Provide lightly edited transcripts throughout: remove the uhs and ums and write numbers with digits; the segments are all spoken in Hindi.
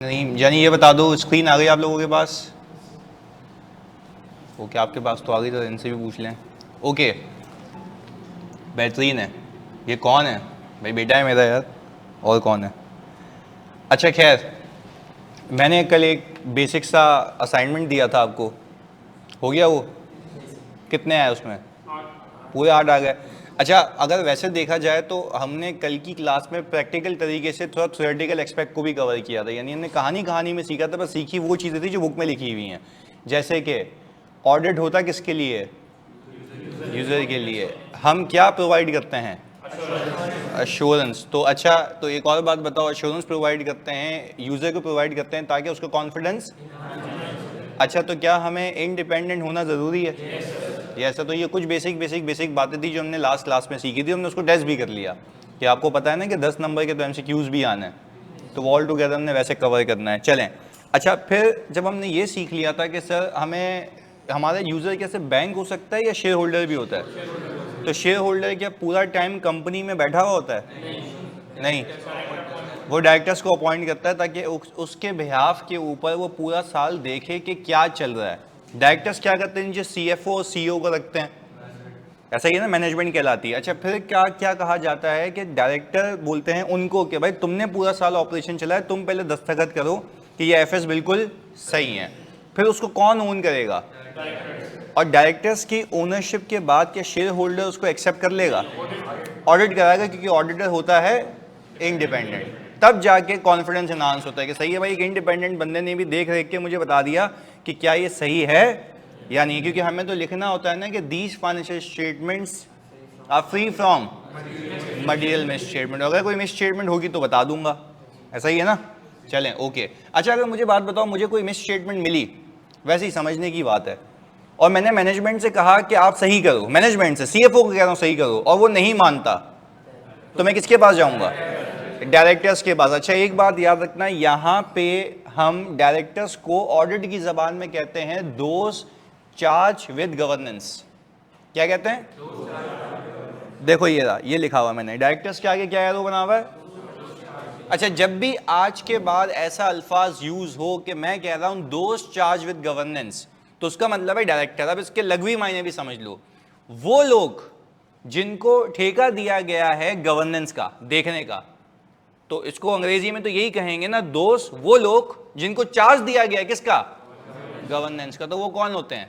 नहीं यानी ये बता दो, स्क्रीन आ गई आप लोगों के पास? ओके, आपके पास तो आ गई, तो इनसे भी पूछ लें। ओके, बेहतरीन है। ये कौन है भाई? बेटा है मेरा यार, और कौन है? अच्छा खैर, मैंने कल एक बेसिक सा असाइनमेंट दिया था आपको, हो गया वो? कितने आए उसमें? पूरे 8 आ गए। अच्छा, अगर वैसे देखा जाए तो हमने कल की क्लास में प्रैक्टिकल तरीके से थोड़ा थ्योरेटिकल एस्पेक्ट को भी कवर किया था, यानी हमने कहानी में सीखा था, बस सीखी वो चीज़ें थी जो बुक में लिखी हुई हैं। जैसे कि ऑडिट होता किसके लिए? यूज़र के लिए। हम क्या प्रोवाइड करते हैं? अश्योरेंस। तो अच्छा, तो एक और बात बताओ, अश्योरेंस प्रोवाइड करते हैं, यूज़र को प्रोवाइड करते हैं ताकि उसका कॉन्फिडेंस। अच्छा, तो क्या हमें इंडिपेंडेंट होना ज़रूरी है? ऐसा तो ये कुछ बेसिक बातें थी जो हमने लास्ट क्लास में सीखी थी, हमने उसको टेस्ट भी कर लिया कि आपको पता है ना कि 10 नंबर के तो MCQs भी आना है, तो ऑल टुगेदर हमने वैसे कवर करना है। चलें, अच्छा फिर जब हमने ये सीख लिया था कि सर हमें हमारा यूज़र कैसे बैंक हो सकता है या शेयर होल्डर भी होता है, तो शेयर होल्डर क्या पूरा टाइम कंपनी में बैठा हुआ होता है? नहीं, वो डायरेक्टर्स को अपॉइंट करता है ताकि उसके बिहाफ के ऊपर वो पूरा साल देखे कि क्या चल रहा है। डायरेक्टर्स क्या करते हैं? नीचे CFO और CEO को रखते हैं, ऐसा ही है ना, मैनेजमेंट कहलाती है। अच्छा फिर क्या क्या कहा जाता है कि डायरेक्टर बोलते हैं उनको कि भाई तुमने पूरा साल ऑपरेशन चलाया, तुम पहले दस्तखत करो कि ये FS बिल्कुल सही है। फिर उसको कौन ओन करेगा? और डायरेक्टर्स की ओनरशिप के बाद क्या शेयर होल्डर उसको एक्सेप्ट कर लेगा? ऑडिट कराएगा, क्योंकि ऑडिटर होता है इंडिपेंडेंट। तब जाके कॉन्फिडेंस एनहांस होता है कि सही है भाई, एक इंडिपेंडेंट बंदे ने भी देख रेख के मुझे बता दिया कि क्या ये सही है या नहीं। क्योंकि हमें तो लिखना होता है ना कि these financial statements are free from material misstatement. अगर कोई मिस स्टेटमेंट होगी तो बता दूंगा, ऐसा ही है ना। चलें, ओके। अच्छा, अगर मुझे बात बताओ, मुझे कोई मिस स्टेटमेंट मिली, वैसे ही समझने की बात है, और मैंने मैनेजमेंट से कहा कि आप सही करो, मैनेजमेंट से CFO को कह रहा हूँ सही करो, और वो नहीं मानता, तो मैं किसके पास जाऊंगा? डायरेक्टर्स के पास। अच्छा, एक बात याद रखना, यहाँ पे हम डायरेक्टर्स को ऑडिट की जबान में कहते हैं दोज चार्ज विद गवर्नेंस। क्या कहते हैं? देखो ये लिखा हुआ मैंने, डायरेक्टर्स के आगे क्या एरो बना हुआ है? अच्छा, जब भी आज के बाद ऐसा अल्फाज यूज हो कि मैं कह रहा हूं दोज चार्ज विद गवर्नेंस, तो उसका मतलब है डायरेक्टर। अब इसके लघवी मायने भी समझ लो, वो लोग जिनको ठेका दिया गया है गवर्नेंस का, देखने का, तो इसको अंग्रेजी में तो यही कहेंगे ना, दोस्त वो लोग जिनको चार्ज दिया गया है किसका? गवर्नेंस का। तो वो कौन होते हैं?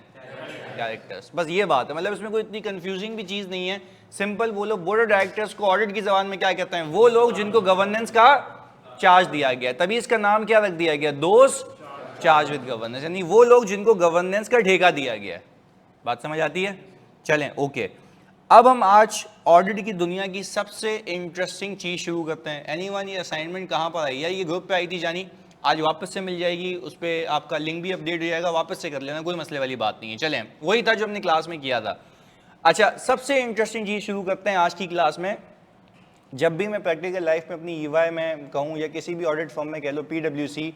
डायरेक्टर्स। बस ये बात है, मतलब इसमें कोई इतनी कंफ्यूजिंग भी चीज नहीं है, सिंपल बोलो, बोर्ड ऑफ डायरेक्टर्स को ऑडिट की जबान में क्या कहते हैं? वो लोग जिनको गवर्नेंस का चार्ज दिया गया, तभी इसका नाम क्या रख दिया गया? दोस्त चार्ज विद गवर्नेंस, यानी वो लोग जिनको गवर्नेंस का ठेका दिया गया है। बात समझ आती है? चलें, ओके। अब हम आज ऑडिट की दुनिया की सबसे इंटरेस्टिंग चीज शुरू करते हैं। एनीवन, ये असाइनमेंट कहाँ पर आई है? ये ग्रुप पे आई थी जानी, आज वापस से मिल जाएगी, उस पर आपका लिंक भी अपडेट हो जाएगा, वापस से कर लेना, कोई मसले वाली बात नहीं है। चलें, वही था जो हमने क्लास में किया था। अच्छा, सबसे इंटरेस्टिंग चीज शुरू करते हैं आज की क्लास में। जब भी मैं प्रैक्टिकल लाइफ में अपनी EY में कहूँ या किसी भी ऑडिट फर्म में कह लो, PwC,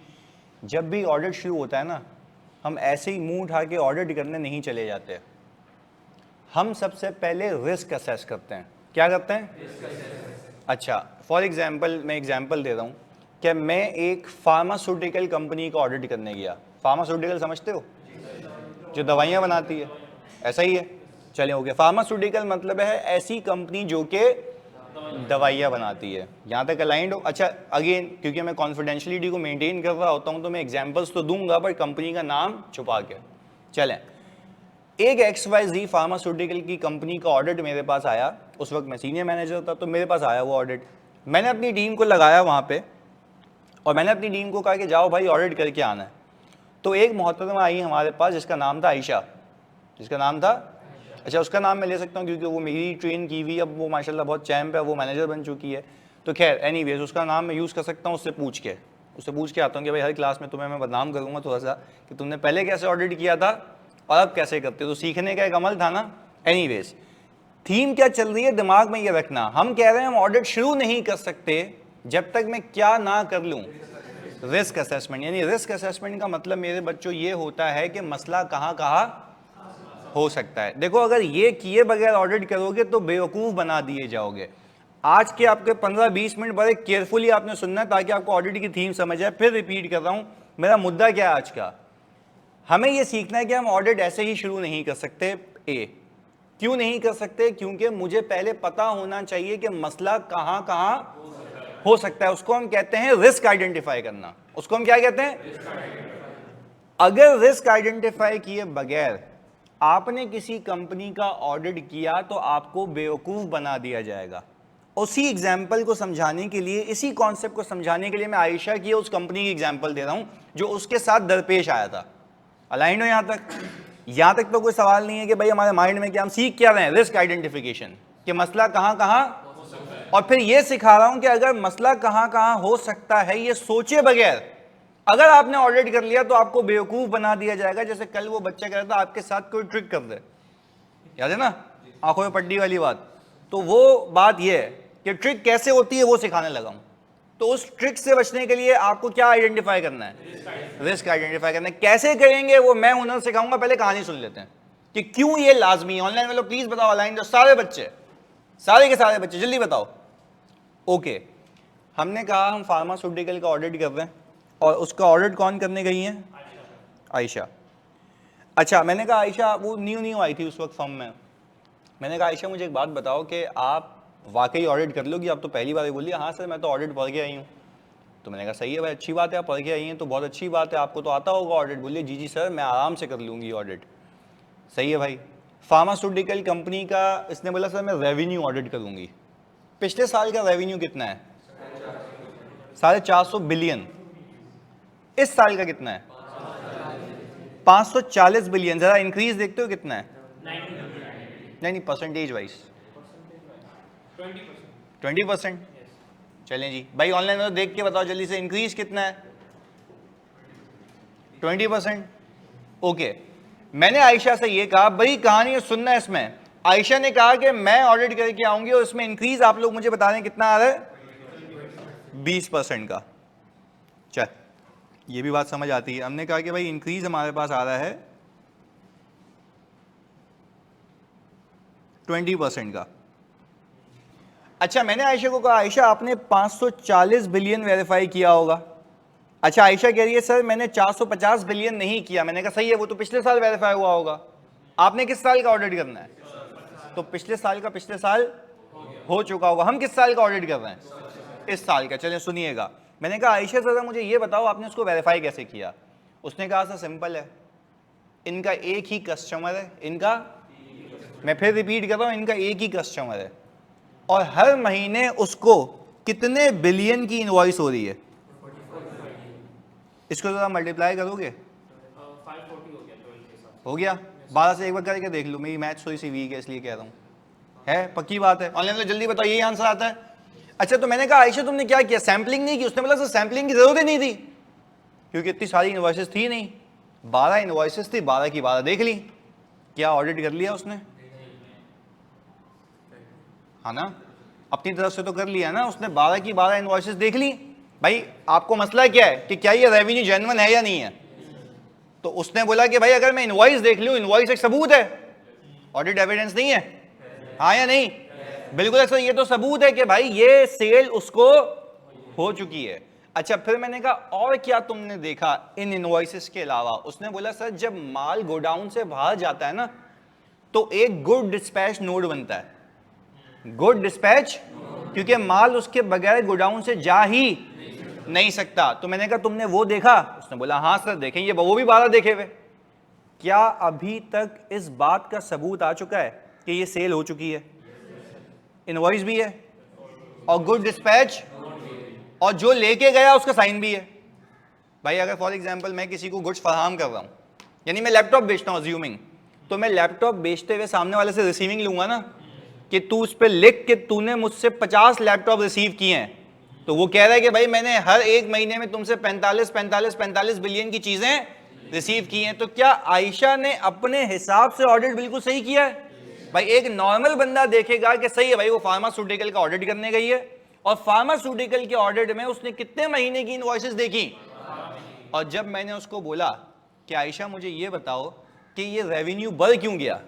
जब भी ऑडिट शुरू होता है ना, हम ऐसे ही मुंह उठा के ऑडिट करने नहीं चले जाते। हम सबसे पहले रिस्क असेस करते हैं। क्या करते हैं? अच्छा, फॉर एग्जाम्पल, मैं एग्जाम्पल दे रहा हूँ कि मैं एक फार्मास्यूटिकल कंपनी का ऑडिट करने गया। फार्मास्यूटिकल समझते हो? जो दवाइयाँ बनाती है, ऐसा ही है। चलिए, हो गया। फार्मास्यूटिकल मतलब है ऐसी कंपनी जो कि दवाइयाँ बनाती है, यहाँ तक अलाइंड हो। अच्छा, अगेन क्योंकि मैं कॉन्फिडेंशियलिटी को मेंटेन कर रहा होता हूँ तो मैं एग्जांपल्स तो दूंगा बट कंपनी का नाम छुपा के। चलें, एक XYZ फार्मास्यूटिकल की कंपनी का ऑडिट मेरे पास आया, उस वक्त मैं सीनियर मैनेजर था, तो मेरे पास आया वो ऑडिट। मैंने अपनी टीम को लगाया वहाँ पे और मैंने अपनी टीम को कहा कि जाओ भाई ऑडिट करके आना है। तो एक मोहतरमा आई हमारे पास जिसका नाम था आयशा। जिसका नाम था, अच्छा उसका नाम मैं ले सकता हूँ क्योंकि वो मेरी ट्रेन की हुई, अब वो माशाल्लाह बहुत चैम्प है, वो मैनेजर बन चुकी है। तो खैर एनीवेज उसका नाम मैं यूज़ कर सकता हूँ, उससे पूछ के आता हूँ कि भाई हर क्लास में तुम्हें मैं बदनाम करूँगा थोड़ा सा कि तुमने पहले कैसे ऑडिट किया था और अब कैसे करते हो। तो सीखने का एक अमल था ना। एनीवेज, थीम क्या चल रही है दिमाग में ये रखना। हम कह रहे हैं हम ऑडिट शुरू नहीं कर सकते जब तक मैं क्या ना कर लूँ? Risk assessment. यानी रिस्क असेसमेंट का मतलब मेरे बच्चों ये होता है कि मसला कहाँ कहाँ हो सकता है। देखो, अगर ये किए बगैर ऑडिट करोगे तो बेवकूफ़ बना दिए जाओगे। आज के आपके 15-20 मिनट बड़े केयरफुली आपने सुनना है ताकि आपको ऑडिट की थीम समझ आए। फिर रिपीट कर रहा हूं, मेरा मुद्दा क्या है आज का, हमें यह सीखना है कि हम ऑडिट ऐसे ही शुरू नहीं कर सकते। क्यों नहीं कर सकते? क्योंकि मुझे पहले पता होना चाहिए कि मसला कहां कहां हो सकता है। उसको हम कहते हैं रिस्क आइडेंटिफाई करना। उसको हम क्या कहते हैं? अगर रिस्क आइडेंटिफाई किए बगैर आपने किसी कंपनी का ऑडिट किया तो आपको बेवकूफ बना दिया जाएगा। उसी एग्जाम्पल को समझाने के लिए, इसी कॉन्सेप्ट को समझाने के लिए मैं आयशा की उस कंपनी की एग्जाम्पल दे रहा हूं जो उसके साथ दरपेश आया था। अलाइन हो यहां तक? यहां तक तो कोई सवाल नहीं है कि भाई हमारे माइंड में क्या, हम सीख क्या रहे हैं? रिस्क आइडेंटिफिकेशन कि मसला कहां कहां, और फिर यह सिखा रहा हूं कि अगर मसला कहां कहां हो सकता है ये सोचे बगैर अगर आपने ऑडिट कर लिया तो आपको बेवकूफ बना दिया जाएगा। जैसे कल वो बच्चा कह रहा था आपके साथ कोई ट्रिक कर दे, याद है ना, आंखों में पट्टी वाली बात। तो वो बात ये है कि ट्रिक कैसे होती है वो सिखाने लगा हूं। तो उस ट्रिक से बचने के लिए आपको क्या आइडेंटिफाई करना है? रिस्क आइडेंटिफाई करना है। कैसे करेंगे वो मैं हुनर सिखाऊंगा। पहले कहानी सुन लेते हैं कि क्यों ये लाजमी है। ऑनलाइन वालों प्लीज बताओ, ऑनलाइन जो सारे बच्चे, सारे के सारे बच्चे जल्दी बताओ। ओके, हमने कहा हम फार्मास्यूटिकल का ऑडिट कर रहे हैं और उसका ऑडिट कौन करने गई है? आयशा। अच्छा, मैंने कहा आयशा, वो न्यू आई थी उस वक्त फर्म में। मैंने कहा आयशा मुझे एक बात बताओ कि आप वाकई ऑडिट कर लोगी? आप तो पहली बार ही बोली हाँ सर मैं तो ऑडिट पढ़ के आई हूँ। तो मैंने कहा सही है भाई, अच्छी बात है, आप पढ़ के आई हैं तो बहुत अच्छी बात है, आपको तो आता होगा ऑडिट। बोलिए जी सर मैं आराम से कर लूँगी ऑडिट। सही है भाई। फार्मास्यूटिकल कंपनी का इसने बोला सर मैं रेवेन्यू ऑडिट करूँगी। पिछले साल का रेवेन्यू कितना है? 450 बिलियन। इस साल का कितना है? 540 बिलियन। जरा इंक्रीज देखते हो कितना है? नहीं, परसेंटेज वाइज 20%। चलें जी भाई, ऑनलाइन में तो देख के बताओ जल्दी से, इंक्रीज कितना है? 20%। ओके, मैंने आयशा से ये कहा, बड़ी कहानी सुनना है इसमें। आयशा ने कहा कि मैं ऑडिट करके आऊंगी और इसमें इंक्रीज आप लोग मुझे बता दें कितना आ रहा है? 20% का। चल ये भी बात समझ आती है। हमने कहा कि भाई इंक्रीज हमारे पास आ रहा है 20% का। अच्छा, मैंने आयशा को कहा आयशा आपने 540 बिलियन वेरीफाई किया होगा। अच्छा, आयशा कह रही है सर मैंने 450 बिलियन नहीं किया। मैंने कहा सही है, वो तो पिछले साल वेरीफाई हुआ होगा। आपने किस साल का ऑडिट करना है? तो पिछले साल का पिछले साल हो चुका होगा। हम किस साल का ऑडिट कर रहे हैं? इस साल का। चलें सुनिएगा। मैंने कहा आयशा जरा मुझे ये बताओ आपने उसको वेरीफाई कैसे किया? उसने कहा सर सिंपल है, इनका एक ही कस्टमर है, इनका, मैं फिर रिपीट कर रहा हूं, इनका एक ही कस्टमर है और हर महीने उसको कितने बिलियन की इनवॉइस हो रही है? इसको जरा मल्टीप्लाई करोगे? 540 हो गया। 12 से एक बार करके देख लो, मेरी मैथ थोड़ी सी वीक है इसलिए कह रहा हूं। है पक्की बात है? ऑनलाइन में जल्दी बताओ, यही आंसर आता है। अच्छा, तो मैंने कहा आयशा तुमने क्या किया? सैंपलिंग नहीं की? उसने बोला सर सैंपलिंग की जरूरत ही नहीं थी क्योंकि इतनी सारी इनवॉइसेस थी नहीं। 12 इनवॉइसेस थी, 12 की 12 देख ली। क्या ऑडिट कर लिया उसने? हाँ ना, अपनी तरफ से तो कर लिया ना उसने। 12 की 12 इनवॉइसेस देख ली। भाई आपको मसला क्या है कि क्या ये रेवेन्यू जेन्युइन है या नहीं है? तो उसने बोला कि भाई अगर मैं इनवॉइस देख लूं, इनवॉइस एक सबूत है, ऑडिट एविडेंस नहीं है। हाँ या नहीं? बिल्कुल ऐसा, ये तो सबूत है कि भाई ये सेल उसको हो चुकी है। अच्छा, फिर मैंने कहा और क्या तुमने देखा इन इनवॉइसेस के अलावा? उसने बोला सर जब माल गोडाउन से बाहर जाता है ना तो एक गुड डिस्पैच नोड बनता है। गुड डिस्पैच, क्योंकि माल उसके बगैर गोडाउन से जा ही नहीं सकता। तो मैंने कहा तुमने वो देखा? उसने बोला हाँ सर देखें, ये वो भी 12 देखे हुए। क्या अभी तक इस बात का सबूत आ चुका है कि ये सेल हो चुकी है? इनवॉइस भी है और गुड डिस्पैच, और जो लेके गया उसका साइन भी है। भाई अगर फॉर एग्जांपल मैं किसी को गुड्स फराहम कर रहा हूं, यानी मैं लैपटॉप बेचता हूं अज्यूमिंग, तो मैं लैपटॉप बेचते हुए सामने वाले से रिसीविंग लूंगा ना कि तू उस पर लिख के तूने मुझसे 50 लैपटॉप रिसीव किए हैं। तो वो कह रहा है कि भाई मैंने हर एक महीने में तुमसे 45 बिलियन की चीजें रिसीव की हैं। तो क्या आयशा ने अपने हिसाब से ऑडिट बिल्कुल सही किया है? भाई एक नॉर्मल बंदा देखेगा कि सही है भाई वो फार्मास्यूटिकल का ऑडिट करने गई है और फार्मास्यूटिकल के ऑडिट में उसने कितने महीने की इनवॉइसेस देखी। और जब मैंने उसको बोला कि आयशा मुझे ये बताओ कि ये रेवेन्यू बढ़ क्यों गया,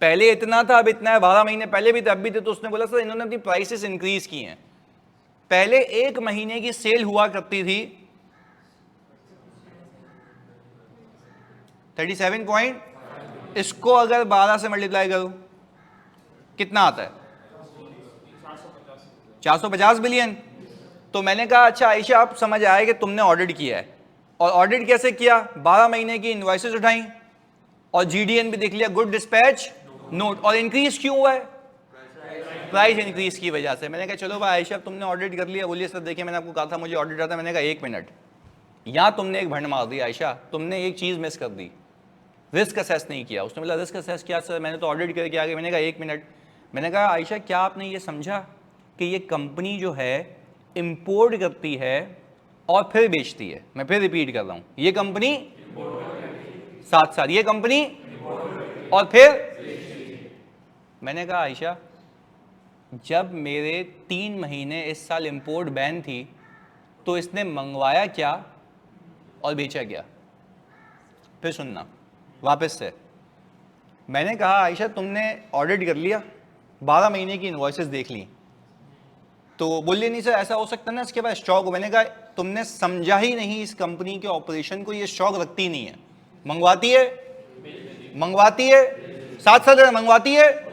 पहले इतना था अब इतना है, 12 महीने पहले भी थे अब भी थे। तो उसने बोला सर इन्होंने अपनी प्राइसेस इंक्रीज की हैं। पहले एक महीने की सेल हुआ करती थी 37 पॉइंट, इसको अगर 12 से मल्टीप्लाई करो कितना आता है? 450 बिलियन। तो मैंने कहा अच्छा आयशा आप समझ आए कि तुमने ऑडिट किया है, और ऑडिट कैसे किया? 12 महीने की इनवॉइसेस उठाई और जीडीएन भी देख लिया, गुड डिस्पैच नोट। और इंक्रीज क्यों हुआ है? प्राइस इंक्रीज की वजह से। मैंने कहा चलो भाई आयशा तुमने ऑडिट कर लिया। बोलिए सर देखिए मैंने आपको कहा था मुझे ऑडिट आता है। मैंने कहा एक मिनट, यहां तुमने एक भंड मार दी आयशा, तुमने एक चीज मिस कर दी, रिस्क असेस नहीं किया। उसने बोला रिस्क असेस किया सर, मैंने तो ऑडिट करके आ गया। मैंने कहा एक मिनट, मैंने कहा आयशा क्या आपने ये समझा कि ये कंपनी जो है इंपोर्ट करती है और फिर बेचती है? मैं फिर रिपीट कर रहा हूं, ये कंपनी साथ साथ ये कंपनी और फिर। मैंने कहा आयशा जब मेरे 3 महीने इस साल इंपोर्ट बैन थी तो इसने मंगवाया क्या और बेचा क्या? फिर सुनना वापस से। मैंने कहा आयशा तुमने ऑडिट कर लिया, 12 महीने की इनवॉइसेस देख ली, तो बोलिए नहीं सर ऐसा हो सकता ना इसके बाद स्टॉक हो। मैंने कहा तुमने समझा ही नहीं इस कंपनी के ऑपरेशन को, ये स्टॉक रखती नहीं है, मंगवाती है साथ साथ मंगवाती है।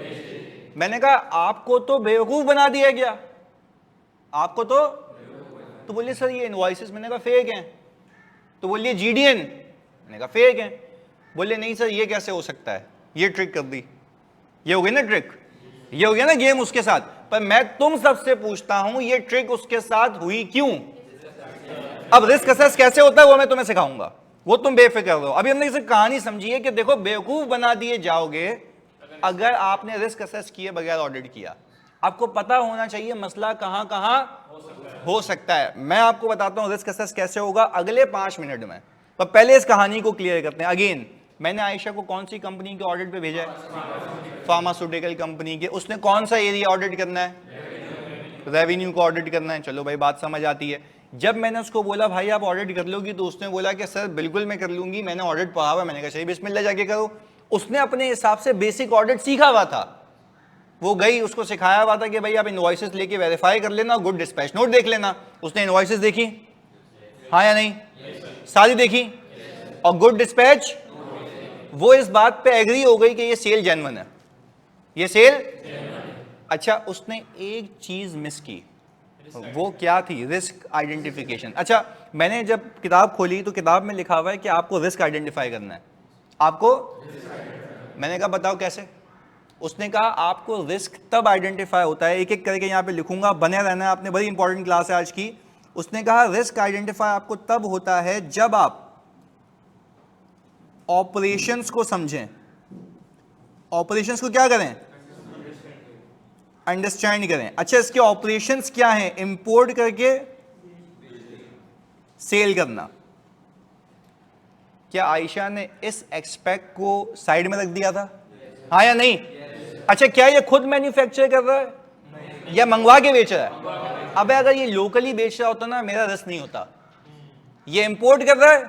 मैंने कहा आपको तो बेवकूफ बना दिया गया, आपको तो बोलिए सर ये इनवॉइसेस, मैंने कहा फेक हैं। तो बोलिए जीडीएन, मैंने कहा फेक हैं। बोले नहीं सर ये कैसे हो सकता है, ये ट्रिक कर दी, ये हो गई ना ट्रिक, ये हो गया ना गेम उसके साथ। पर मैं तुम सबसे पूछता हूं ये ट्रिक उसके साथ हुई क्यों? अब रिस्क असेस कैसे होता है वो मैं तुम्हें सिखाऊंगा, वो तुम बेफिक्र रहो। अभी हमने इसे कहानी समझी है कि देखो बेवकूफ बना दिए जाओगे अगर आपने रिस्क असेस किए बगैर ऑडिट किया। आपको पता होना चाहिए मसला कहां कहां हो सकता है। मैं आपको बताता हूं रिस्क असेस कैसे होगा अगले 5 मिनट में, पर पहले इस कहानी को क्लियर करते हैं। अगेन मैंने आयशा को कौन सी कंपनी के ऑडिट पे भेजा है? फार्मास्यूटिकल कंपनी के। उसने कौन सा एरिया ऑडिट करना है? रेवेन्यू को ऑडिट करना है। चलो भाई बात समझ आती है। जब मैंने उसको बोला भाई आप ऑडिट कर लोगी, तो उसने बोला कि सर बिल्कुल मैं कर लूंगी, मैंने ऑडिट पढ़ा हुआ। मैंने कहा सही बिस्मिल्लाह जाके करो। उसने अपने हिसाब से बेसिक ऑडिट सीखा हुआ था, वो गई उसको सिखाया हुआ था कि भाई आप इनवॉइसेस लेके वेरीफाई कर लेना, गुड डिस्पैच नोट देख लेना। उसने इनवॉइसेस देखी, हाँ या नहीं? सारी देखी, और गुड डिस्पैच, वो इस बात पे एग्री हो गई कि ये सेल जेन्युइन है, ये सेल। अच्छा उसने एक चीज मिस की, वो क्या थी? Risk identification. अच्छा मैंने जब किताब खोली तो किताब में लिखा हुआ है कि आपको रिस्क आइडेंटिफाई करना है, आपको। मैंने कहा बताओ कैसे? उसने कहा आपको रिस्क तब आइडेंटिफाई होता है, एक एक करके यहां पे लिखूंगा, बने रहना है आपने, बड़ी इंपॉर्टेंट क्लास है आज की। उसने कहा रिस्क आइडेंटिफाई आपको तब होता है जब आप ऑपरेशंस को समझें। ऑपरेशंस को क्या करें? अंडरस्टैंड करें। अच्छा इसके ऑपरेशंस क्या हैं? इंपोर्ट करके सेल करना। क्या आयशा ने इस एक्सपेक्ट को साइड में रख दिया था? हाँ या नहीं? अच्छा क्या ये खुद मैन्युफैक्चर कर रहा है या मंगवा के बेच रहा है? अब अगर ये लोकली बेच रहा होता ना मेरा रिस्क नहीं होता। ये इंपोर्ट कर रहा है,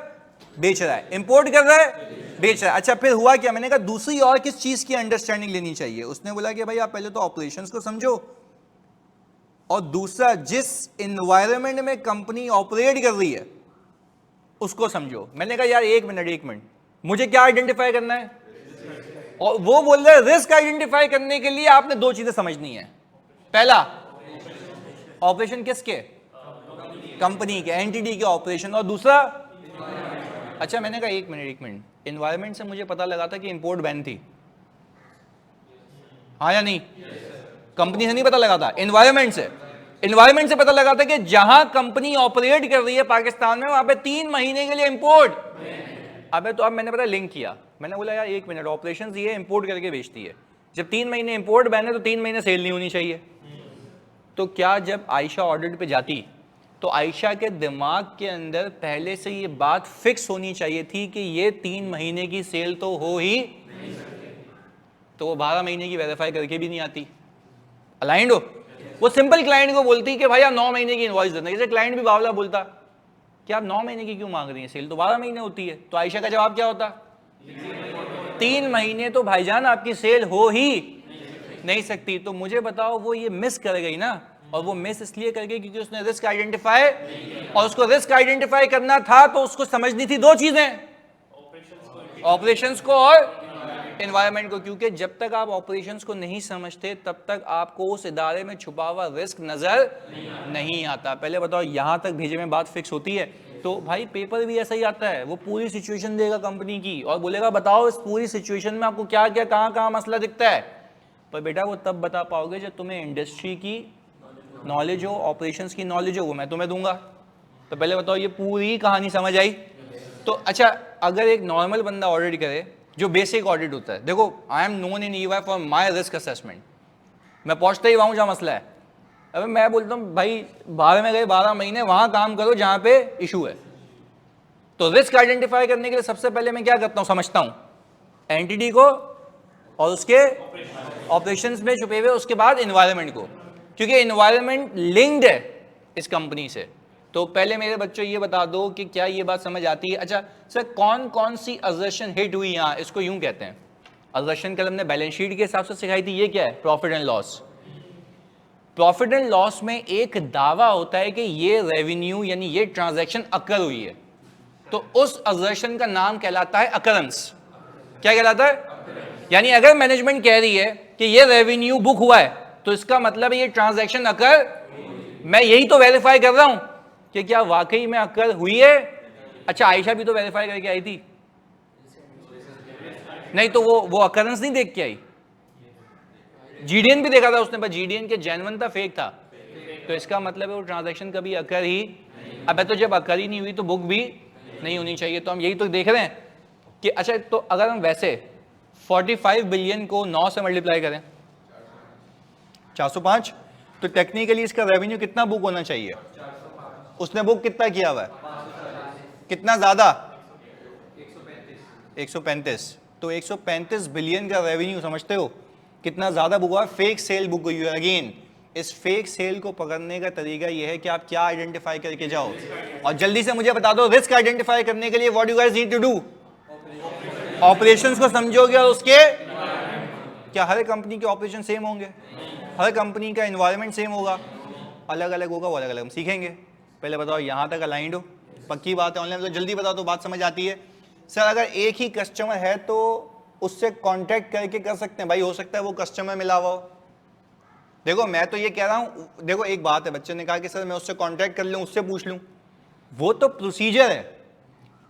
बेच रहा है, इंपोर्ट कर रहा है, बेच रहा है। अच्छा फिर हुआ क्या? मैंने कहा दूसरी और किस चीज की अंडरस्टैंडिंग लेनी चाहिए? उसने बोला कि भाई आप पहले तो ऑपरेशंस को समझो, और दूसरा जिस एनवायरनमेंट में कंपनी ऑपरेट कर रही है उसको समझो। मैंने कहा यार एक मिनट, मुझे क्या आइडेंटिफाई करना है? और वो बोल रहे रिस्क आइडेंटिफाई करने के लिए आपने 2 चीजें समझनी है। पहला ऑपरेशन किसके? कंपनी के, एंटिटी के ऑपरेशन, और दूसरा। अच्छा मैंने कहा एक मिनट, एनवायरनमेंट से मुझे पता लगा था कि इंपोर्ट बैन थी, हाँ या नहीं? कंपनी से नहीं पता लगा था, एनवायरनमेंट से। एनवायरनमेंट से पता लगा था कि जहां कंपनी ऑपरेट कर रही है पाकिस्तान में, वहां पे 3 महीने के लिए इंपोर्ट। अबे तो अब मैंने पता लिंक किया, मैंने बोला यार एक मिनट, ऑपरेशन ये इंपोर्ट करके बेचती है, जब 3 महीने इंपोर्ट बैन है तो 3 महीने सेल नहीं होनी चाहिए। तो क्या जब आयशा ऑडिट पे जाती तो आयशा के दिमाग के अंदर पहले से ये बात फिक्स होनी चाहिए थी कि ये 3 महीने की सेल तो हो ही नहीं सकती, तो वो 12 महीने की वेरीफाई करके भी नहीं आती। अलाइंड हो? वो सिंपल क्लाइंट को बोलती कि भाई आप 9 महीने की इनवॉइस देना। जैसे क्लाइंट भी बावला बोलता कि आप 9 महीने की क्यों मांग रही हैं, सेल तो 12 महीने होती है। तो आयशा का जवाब क्या होता? 3 महीने तो भाईजान आपकी सेल हो ही नहीं सकती। तो मुझे बताओ वो ये मिस कर गई ना, और वो मिस इसलिए कर गई क्योंकि उसने रिस्क आइडेंटिफाई, और उसको रिस्क आइडेंटिफाई करना था तो उसको समझनी थी दो चीजें, ऑपरेशंस को और एनवायरनमेंट को। क्योंकि जब तक आप ऑपरेशंस को नहीं समझते तब तक आपको उस इदारे में छुपा हुआ रिस्क नजर नहीं आता। पहले बताओ यहां तक भेजे में बात फिक्स होती है? तो भाई पेपर भी ऐसा ही आता है, वो पूरी सिचुएशन देगा कंपनी की और बोलेगा बताओ इस पूरी सिचुएशन में आपको क्या क्या कहां कहां मसला दिखता है। पर बेटा वो तब बता पाओगे जब तुम्हें इंडस्ट्री की नॉलेज हो, ऑपरेशंस की नॉलेज हो, वो मैं तुम्हें दूंगा। तो पहले बताओ ये पूरी कहानी समझ आई? तो अच्छा, अगर एक नॉर्मल बंदा ऑडिट करे, जो बेसिक ऑडिट होता है, देखो I am known in EY for my risk assessment, मैं पहुंचता ही वहां जहां मसला है। अब मैं बोलता हूं भाई 12 में गए 12 महीने वहां काम करो जहां पे इशू है। तो रिस्क आइडेंटिफाई करने के लिए सबसे पहले मैं क्या करता हूं, समझता हूं एंटिटी को और उसके ऑपरेशंस में छुपे हुए, उसके बाद एनवायरनमेंट को, क्योंकि एनवायरनमेंट लिंक्ड है इस कंपनी से। तो पहले मेरे बच्चों ये बता दो कि क्या ये बात समझ आती है? अच्छा सर, कौन कौन सी असर्शन हिट हुई यहाँ, इसको यूं कहते हैं असर्शन। कल हमने बैलेंस शीट के हिसाब से सिखाई थी, ये क्या है? Profit and loss. Profit and loss में एक दावा होता है कि ये रेवेन्यू यानी ये ट्रांजैक्शन अकर हुई है, तो उस असर्शन का नाम कहलाता है अकरेंस। क्या कहलाता है? यानी अगर मैनेजमेंट कह रही है कि ये रेवेन्यू बुक हुआ है तो इसका मतलब है ये ट्रांजैक्शन अकर, मैं यही तो वेरीफाई कर रहा हूं कि क्या वाकई में अकर हुई है। अच्छा आयशा भी तो वेरीफाई करके आई थी, नहीं तो वो अकरेंस नहीं देख के आई, जीडीएन भी देखा था उसने, पर जीडीएन के जेन्युइन था फेक था, तो इसका मतलब है वो ट्रांजैक्शन कभी अकर ही। अब तो जब अकर ही नहीं हुई तो बुक भी नहीं होनी चाहिए। तो हम यही तो देख रहे हैं कि अच्छा, तो अगर हम वैसे 45 बिलियन को 9 से मल्टीप्लाई करें 405, तो टेक्निकली इसका रेवेन्यू कितना बुक होना चाहिए? उसने बुक कितना किया हुआ है? कितना ज्यादा? 135। तो 135 बिलियन का रेवेन्यू समझते हो कितना ज्यादा बुक हुआ? फेक सेल बुक हुई है। अगेन इस फेक सेल को पकड़ने का तरीका यह है कि आप क्या आइडेंटिफाई करके जाओ, और जल्दी से मुझे बता दो रिस्क आइडेंटिफाई करने के लिए what you guys need to do? Operations को समझोगे और उसके क्या हर कंपनी के ऑपरेशन सेम होंगे? हर कंपनी का एनवायरनमेंट सेम होगा? अलग अलग होगा, वो अलग अलग हम सीखेंगे। पहले बताओ यहां तक अलाइंड हो? पक्की बात है, ऑनलाइन तो जल्दी बताओ तो बात समझ आती है। सर अगर एक ही कस्टमर है तो उससे कांटेक्ट करके कर सकते हैं भाई, हो सकता है वो कस्टमर मिला हुआ हो। देखो मैं तो ये कह रहा हूं, देखो एक बात है, बच्चे ने कहा कि सर मैं उससे कांटेक्ट कर लूं, उससे पूछ लूं, वो तो प्रोसीजर है।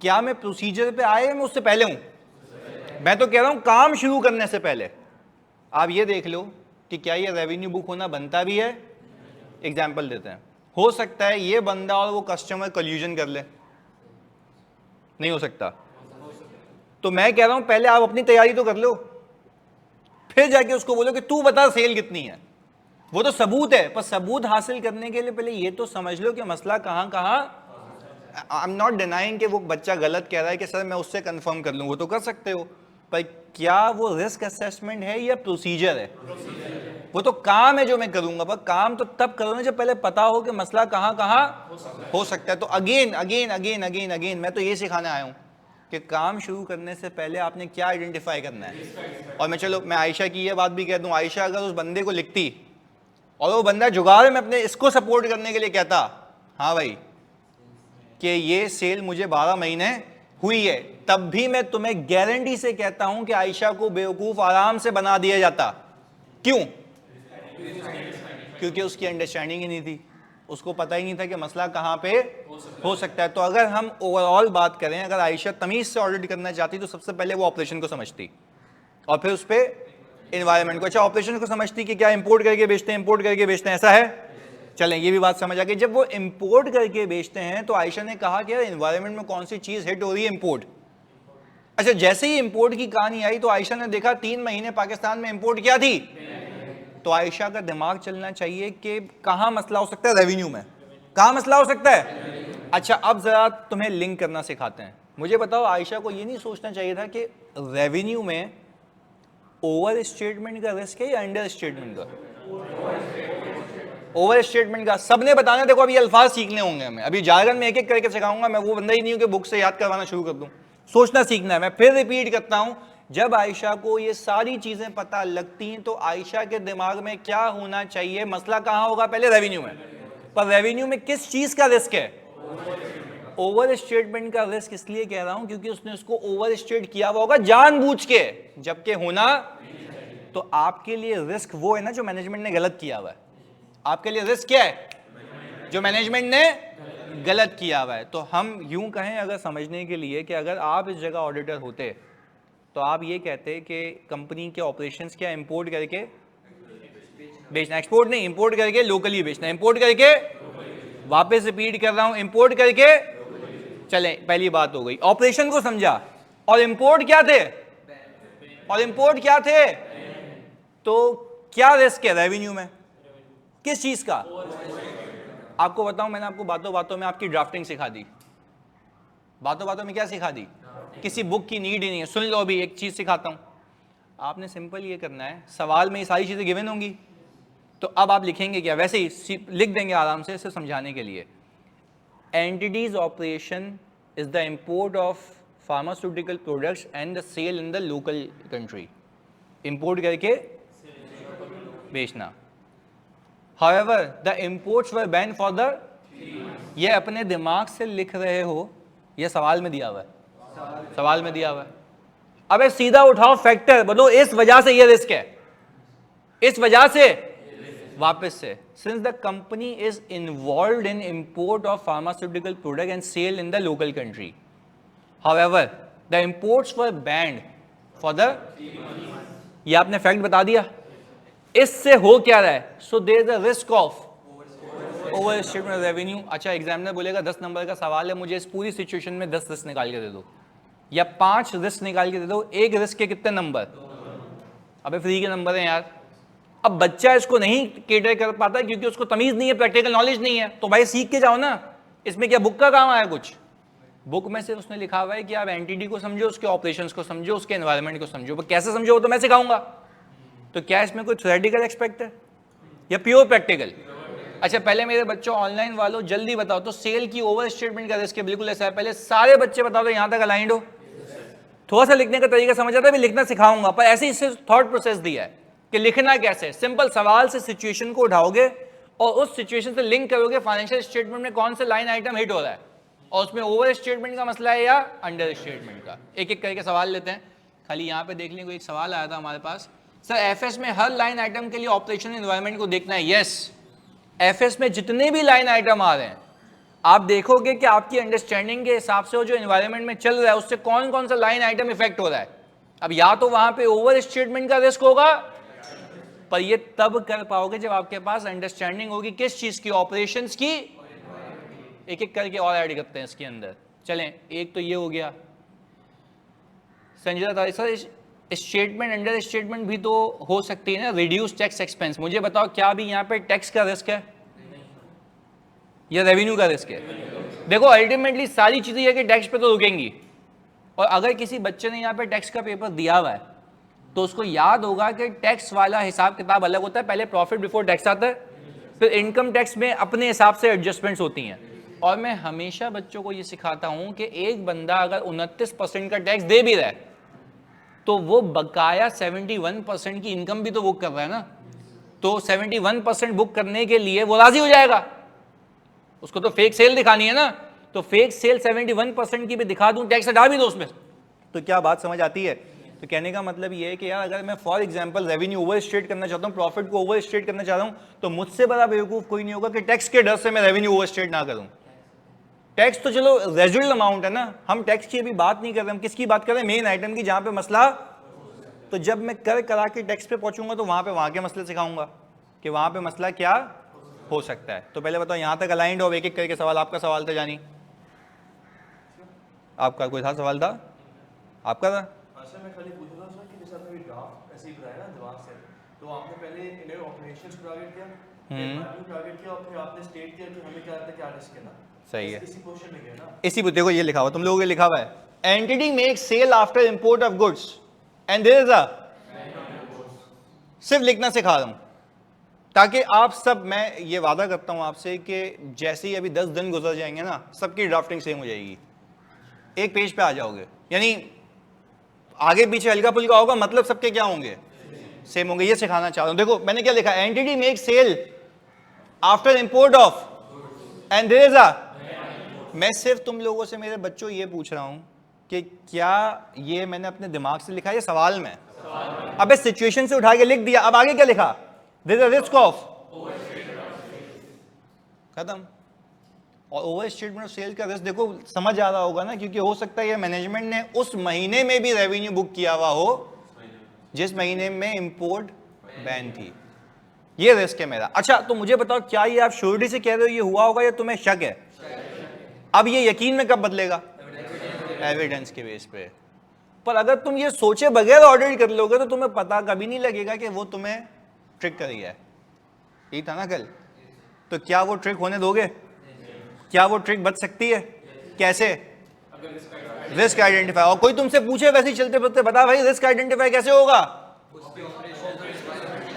क्या मैं प्रोसीजर पे आए मैं उससे पहले हूं? मैं तो कह रहा हूं काम शुरू करने से पहले आप ये देख लो कि क्या ये रेवेन्यू बुक होना बनता भी है। एग्जाम्पल देते हैं, हो सकता है ये बंदा और वो कस्टमर कल्यूजन कर ले, नहीं हो सकता? तो मैं कह रहा हूं पहले आप अपनी तैयारी तो कर लो, फिर जाके उसको बोलो कि तू बता सेल कितनी है। वो तो सबूत है, पर सबूत हासिल करने के लिए पहले ये तो समझ लो कि मसला कहां कहां। आई एम नॉट डिनाइंग कि वो बच्चा गलत कह रहा है कि सर मैं उससे कंफर्म कर लूं, वो तो कर सकते हो, पर क्या वो रिस्क असेसमेंट है या प्रोसीजर है? वो तो काम है जो मैं करूंगा, पर काम तो तब करो ना जब पहले पता हो कि मसला कहां कहां हो सकता है। तो again again again again again मैं तो ये सिखाने आया हूं कि काम शुरू करने से पहले आपने क्या आइडेंटिफाई करना है। और मैं चलो मैं आयशा की ये बात भी कह दूं, आयशा अगर उस बंदे को लिखती और वो बंदा जुगाड़ में अपने इसको सपोर्ट करने के लिए कहता हाँ भाई कि ये सेल मुझे 12 महीने हुई है, तब भी मैं तुम्हें गारंटी से कहता हूं कि आयशा को बेवकूफ आराम से बना दिया जाता। क्यों? क्योंकि उसकी अंडरस्टैंडिंग ही नहीं थी, उसको पता ही नहीं था कि मसला कहां पे हो सकता है। तो अगर हम ओवरऑल बात करें, अगर आयशा तमीज से ऑडिट करना चाहती तो सबसे पहले वो ऑपरेशन को समझती और फिर उस पर एनवायरनमेंट को। अच्छा ऑपरेशन को समझती कि क्या इंपोर्ट करके बेचते हैं, इंपोर्ट करके बेचते हैं, ऐसा है? चलें ये भी बात समझ आ गई। जब वो इंपोर्ट करके बेचते हैं तो आयशा ने कहा कि यार एनवायरनमेंट में कौन सी चीज हिट हो रही है? इंपोर्ट। अच्छा जैसे ही इंपोर्ट की कहानी आई तो आयशा ने देखा 3 महीने पाकिस्तान में इंपोर्ट क्या थी, तो आयशा का दिमाग चलना चाहिए कि कहां मसला हो सकता है? रेवेन्यू में। कहां मसला हो सकता है? अच्छा अब जरा तुम्हें लिंक करना सिखाते हैं। मुझे बताओ आयशा को ये नहीं सोचना चाहिए था कि रेवेन्यू में ओवर स्टेटमेंट का रिस्क है या अंडर स्टेटमेंट का? ओवर स्टेटमेंट का। सबने बताना, देखो अभी अल्फाज सीखने होंगे हमें, अभी जारगन में एक एक करके सिखाऊंगा। मैं वो बंदा ही नहीं हूं कि बुक से याद करवाना शुरू कर दूं, सोचना सीखना है। मैं फिर रिपीट करता हूं जब आयशा को ये सारी चीजें पता लगती हैं तो आयशा के दिमाग में क्या होना चाहिए? मसला कहां होगा? पहले रेवेन्यू में। पर रेवेन्यू में किस चीज का रिस्क है? ओवर स्टेटमेंट का रिस्क इसलिए कह रहा हूं क्योंकि उसने उसको ओवर स्टेट किया हुआ होगा जानबूझ के, जबकि होना। तो आपके लिए रिस्क वो है ना जो मैनेजमेंट ने गलत किया हुआ है। आपके लिए रिस्क क्या है? जो मैनेजमेंट ने गलत किया हुआ है। तो हम यूं कहें अगर समझने के लिए कि अगर आप इस जगह ऑडिटर होते तो आप ये कहते कि कंपनी के ऑपरेशंस क्या इंपोर्ट करके बेचना, एक्सपोर्ट नहीं, इंपोर्ट करके लोकली बेचना, इंपोर्ट करके, वापस रिपीट कर रहा हूं, इंपोर्ट करके। चलें, पहली बात हो गई, ऑपरेशन को समझा। और इंपोर्ट क्या थे? और इंपोर्ट क्या थे? तो क्या रिस्क है रेवेन्यू में? किस चीज का? आपको बताऊं, मैंने आपको बातों बातों में आपकी ड्राफ्टिंग सिखा दी। बातों बातों में क्या सिखा दी? किसी बुक की नीड ही नहीं है। सुन लो, अभी एक चीज सिखाता हूं। आपने सिंपल ये करना है, सवाल में ये सारी चीजें गिवन होंगी, तो अब आप लिखेंगे क्या? वैसे ही लिख देंगे आराम से, इसे समझाने के लिए। Entity's operation is the import of pharmaceutical products and the sale in the local country. Import करके बेचना। However, the imports were banned for the, ये अपने दिमाग से लिख रहे हो, ये सवाल में दिया हुआ है, सवाल में दिया हुआ है। अबे सीधा उठाओ फैक्टर, बोलो इस वजह से ये रिस्क है, इस वजह से। वापस से, since the company is involved in import of pharmaceutical product and sale in the local country, however, the imports were banned for the, ये आपने फैक्ट बता दिया। इससे हो क्या रहा है? So there is a risk of over statement revenue. अच्छा, एग्जामिनर बोलेगा 10 नंबर का सवाल है, मुझे इस पूरी सिचुएशन में 10 रिस्क निकाल के दे दो, या 5 रिस्क निकाल के दे दो। एक रिस्क के कितने नंबर? अबे फ्री के नंबर हैं यार। अब बच्चा इसको नहीं केटर कर पाता क्योंकि उसको तमीज नहीं है, प्रैक्टिकल नॉलेज नहीं है। तो भाई सीख के जाओ ना, इसमें क्या बुक का काम आया? कुछ बुक में से उसने लिखा हुआ है कि आप एंटिटी को समझो, उसके ऑपरेशंस को समझो, उसके एनवायरनमेंट को समझो। पर कैसे समझो वो तो मैं सिखाऊंगा। तो क्या इसमें कोई थ्योरेटिकल एस्पेक्ट है या प्योर प्रैक्टिकल? अच्छा, पहले मेरे बच्चों ऑनलाइन वालों जल्दी बताओ तो सेल की ओवर स्टेटमेंट का रिस्क बिल्कुल ऐसा है। पहले सारे बच्चे बताओ तो यहां तक अलाइंड हो। थोड़ा सा लिखने का तरीका समझ आता है, लिखना सिखाऊंगा, पर ऐसे इससे थॉट प्रोसेस दिया है कि लिखना कैसे। सिंपल सवाल से सिचुएशन को उठाओगे और उस सिचुएशन से लिंक करोगे फाइनेंशियल स्टेटमेंट में कौन सा लाइन आइटम हिट हो रहा है और उसमें ओवर स्टेटमेंट का मसला है या अंडर स्टेटमेंट का। एक एक करके सवाल लेते हैं। खाली यहाँ पे देख लें, कोई एक सवाल आया था हमारे पास, सर एफएस में हर लाइन आइटम के लिए ऑपरेशन एनवायरनमेंट को देखना है। यस, एफएस में जितने भी लाइन आइटम आ रहे हैं आप देखोगे कि आपकी अंडरस्टैंडिंग के हिसाब से वो जो एनवायरनमेंट में चल रहा है उससे कौन कौन सा लाइन आइटम इफेक्ट हो रहा है। अब या तो वहां पे ओवर स्टेटमेंट का रिस्क होगा, पर ये तब कर पाओगे जब आपके पास अंडरस्टैंडिंग होगी किस चीज की, ऑपरेशंस की। एक एक करके और ऐड करते हैं इसके अंदर। चलें, एक तो ये हो गया। संजय था सर, स्टेटमेंट अंडर स्टेटमेंट भी तो हो सकती है ना, रिड्यूस टैक्स एक्सपेंस। मुझे बताओ क्या भी यहाँ पे टैक्स का रिस्क है या रेवेन्यू का रिस्क है? देखो अल्टीमेटली सारी चीजें ये कि टैक्स पे तो रुकेंगी। और अगर किसी बच्चे ने यहाँ पे टैक्स का पेपर दिया हुआ है तो उसको याद होगा कि टैक्स वाला हिसाब किताब अलग होता है। पहले प्रॉफिट बिफोर टैक्स आता है, फिर इनकम टैक्स में अपने हिसाब से एडजस्टमेंट्स होती हैं। और मैं हमेशा बच्चों को ये सिखाता हूं कि एक बंदा अगर 29% का टैक्स दे भी रहा है तो वो बकाया 71% की इनकम भी तो बुक कर रहा है ना। तो 71% बुक करने के लिए वो राजी हो जाएगा, उसको तो फेक सेल दिखानी है ना। तो फेक सेल 71% की भी दिखा दूं, टैक्स हटा भी दो उसमें, तो क्या बात समझ आती है? तो कहने का मतलब ये है कि यार अगर मैं for example revenue over state करना चाहता हूं, प्रॉफिट को ओवर स्टेट करना चाह रहा हूं, तो मुझसे बड़ा बेवकूफ कोई नहीं होगा कि टैक्स के डर से मैं रेवेन्यू ओवर स्टेट ना करूं। टैक्स तो चलो रेजिडुअल अमाउंट है ना, हम टैक्स की अभी बात नहीं कर रहे, हम किसकी बात कर रहे हैं? मेन आइटम की, जहां पे मसला। तो जब मैं कर करा के टैक्स पे पहुंचूंगा तो वहां पे वहां के मसले सिखाऊंगा कि वहां पे मसला क्या हो सकता है। तो पहले बताओ यहां तक अलाइंड हो? एक एक करके सवाल। आपका सवाल था जानी, आपका कोई था सवाल? था आपका? था मैं खाली पूछ रहा था कि जैसे आपने ड्राफ्ट ऐसे ही बनाया ना दिमाग से, तो आपने पहले इन्हें ऑपरेशंस को टारगेट किया, फिर टारगेट किया और फिर आपने स्टेट किया कि हमें क्या आता है, क्या रिस्क है ना। सही है, इसी क्वेश्चन में गया ना, इसी देखो ये लिखा हुआ, तुम लोगों के लिखा हुआ है entity make sale after import of goods and there is a, सिर्फ लिखना सिखा रहा हूं ताकि आप सब, मैं ये वादा करता हूं आपसे कि जैसे ही अभी 10 दिन गुजर जाएंगे ना, सबकी ड्राफ्टिंग सेम हो जाएगी, एक पेज पे आ जाओगे। यानी आगे पीछे हल्का फुल्का होगा, मतलब सबके क्या होंगे, सेम होंगे। ये सिखाना चाह रहा हूं। देखो मैंने क्या लिखा, entity make sale after import of and there is a. मैं सिर्फ तुम लोगों से, मेरे बच्चों, ये पूछ रहा हूं कि क्या ये मैंने अपने दिमाग से लिखा है, ये सवाल में? अबे सिचुएशन से उठा के लिख दिया। अब आगे क्या लिखा, there is a risk of, खत्म। और ओवर स्टेटमेंट ऑफ सेल का रिस्क देखो समझ आ रहा होगा ना, क्योंकि हो सकता है ये मैनेजमेंट ने उस महीने में भी रेवेन्यू बुक किया हुआ हो जिस महीने में इंपोर्ट बैन थी। ये रिस्क है मेरा। अच्छा तो मुझे बताओ, क्या ये आप श्योरिटी से कह रहे हो ये हुआ होगा या तुम्हें शक है? अब ये यकीन में कब बदलेगा, एविडेंस के बेस पे। पर अगर तुम ये सोचे बगैर ऑडिट कर लोगे तो तुम्हें पता कभी नहीं लगेगा कि वो तुम्हें ट्रिक करी है। यही था ना कल। तो क्या वो ट्रिक होने दोगे? क्या वो ट्रिक बच सकती है? कैसे? Risk identify. और कोई तुमसे पूछे वैसे ही चलते फिरते, बता भाई रिस्क आइडेंटिफाई कैसे होगा?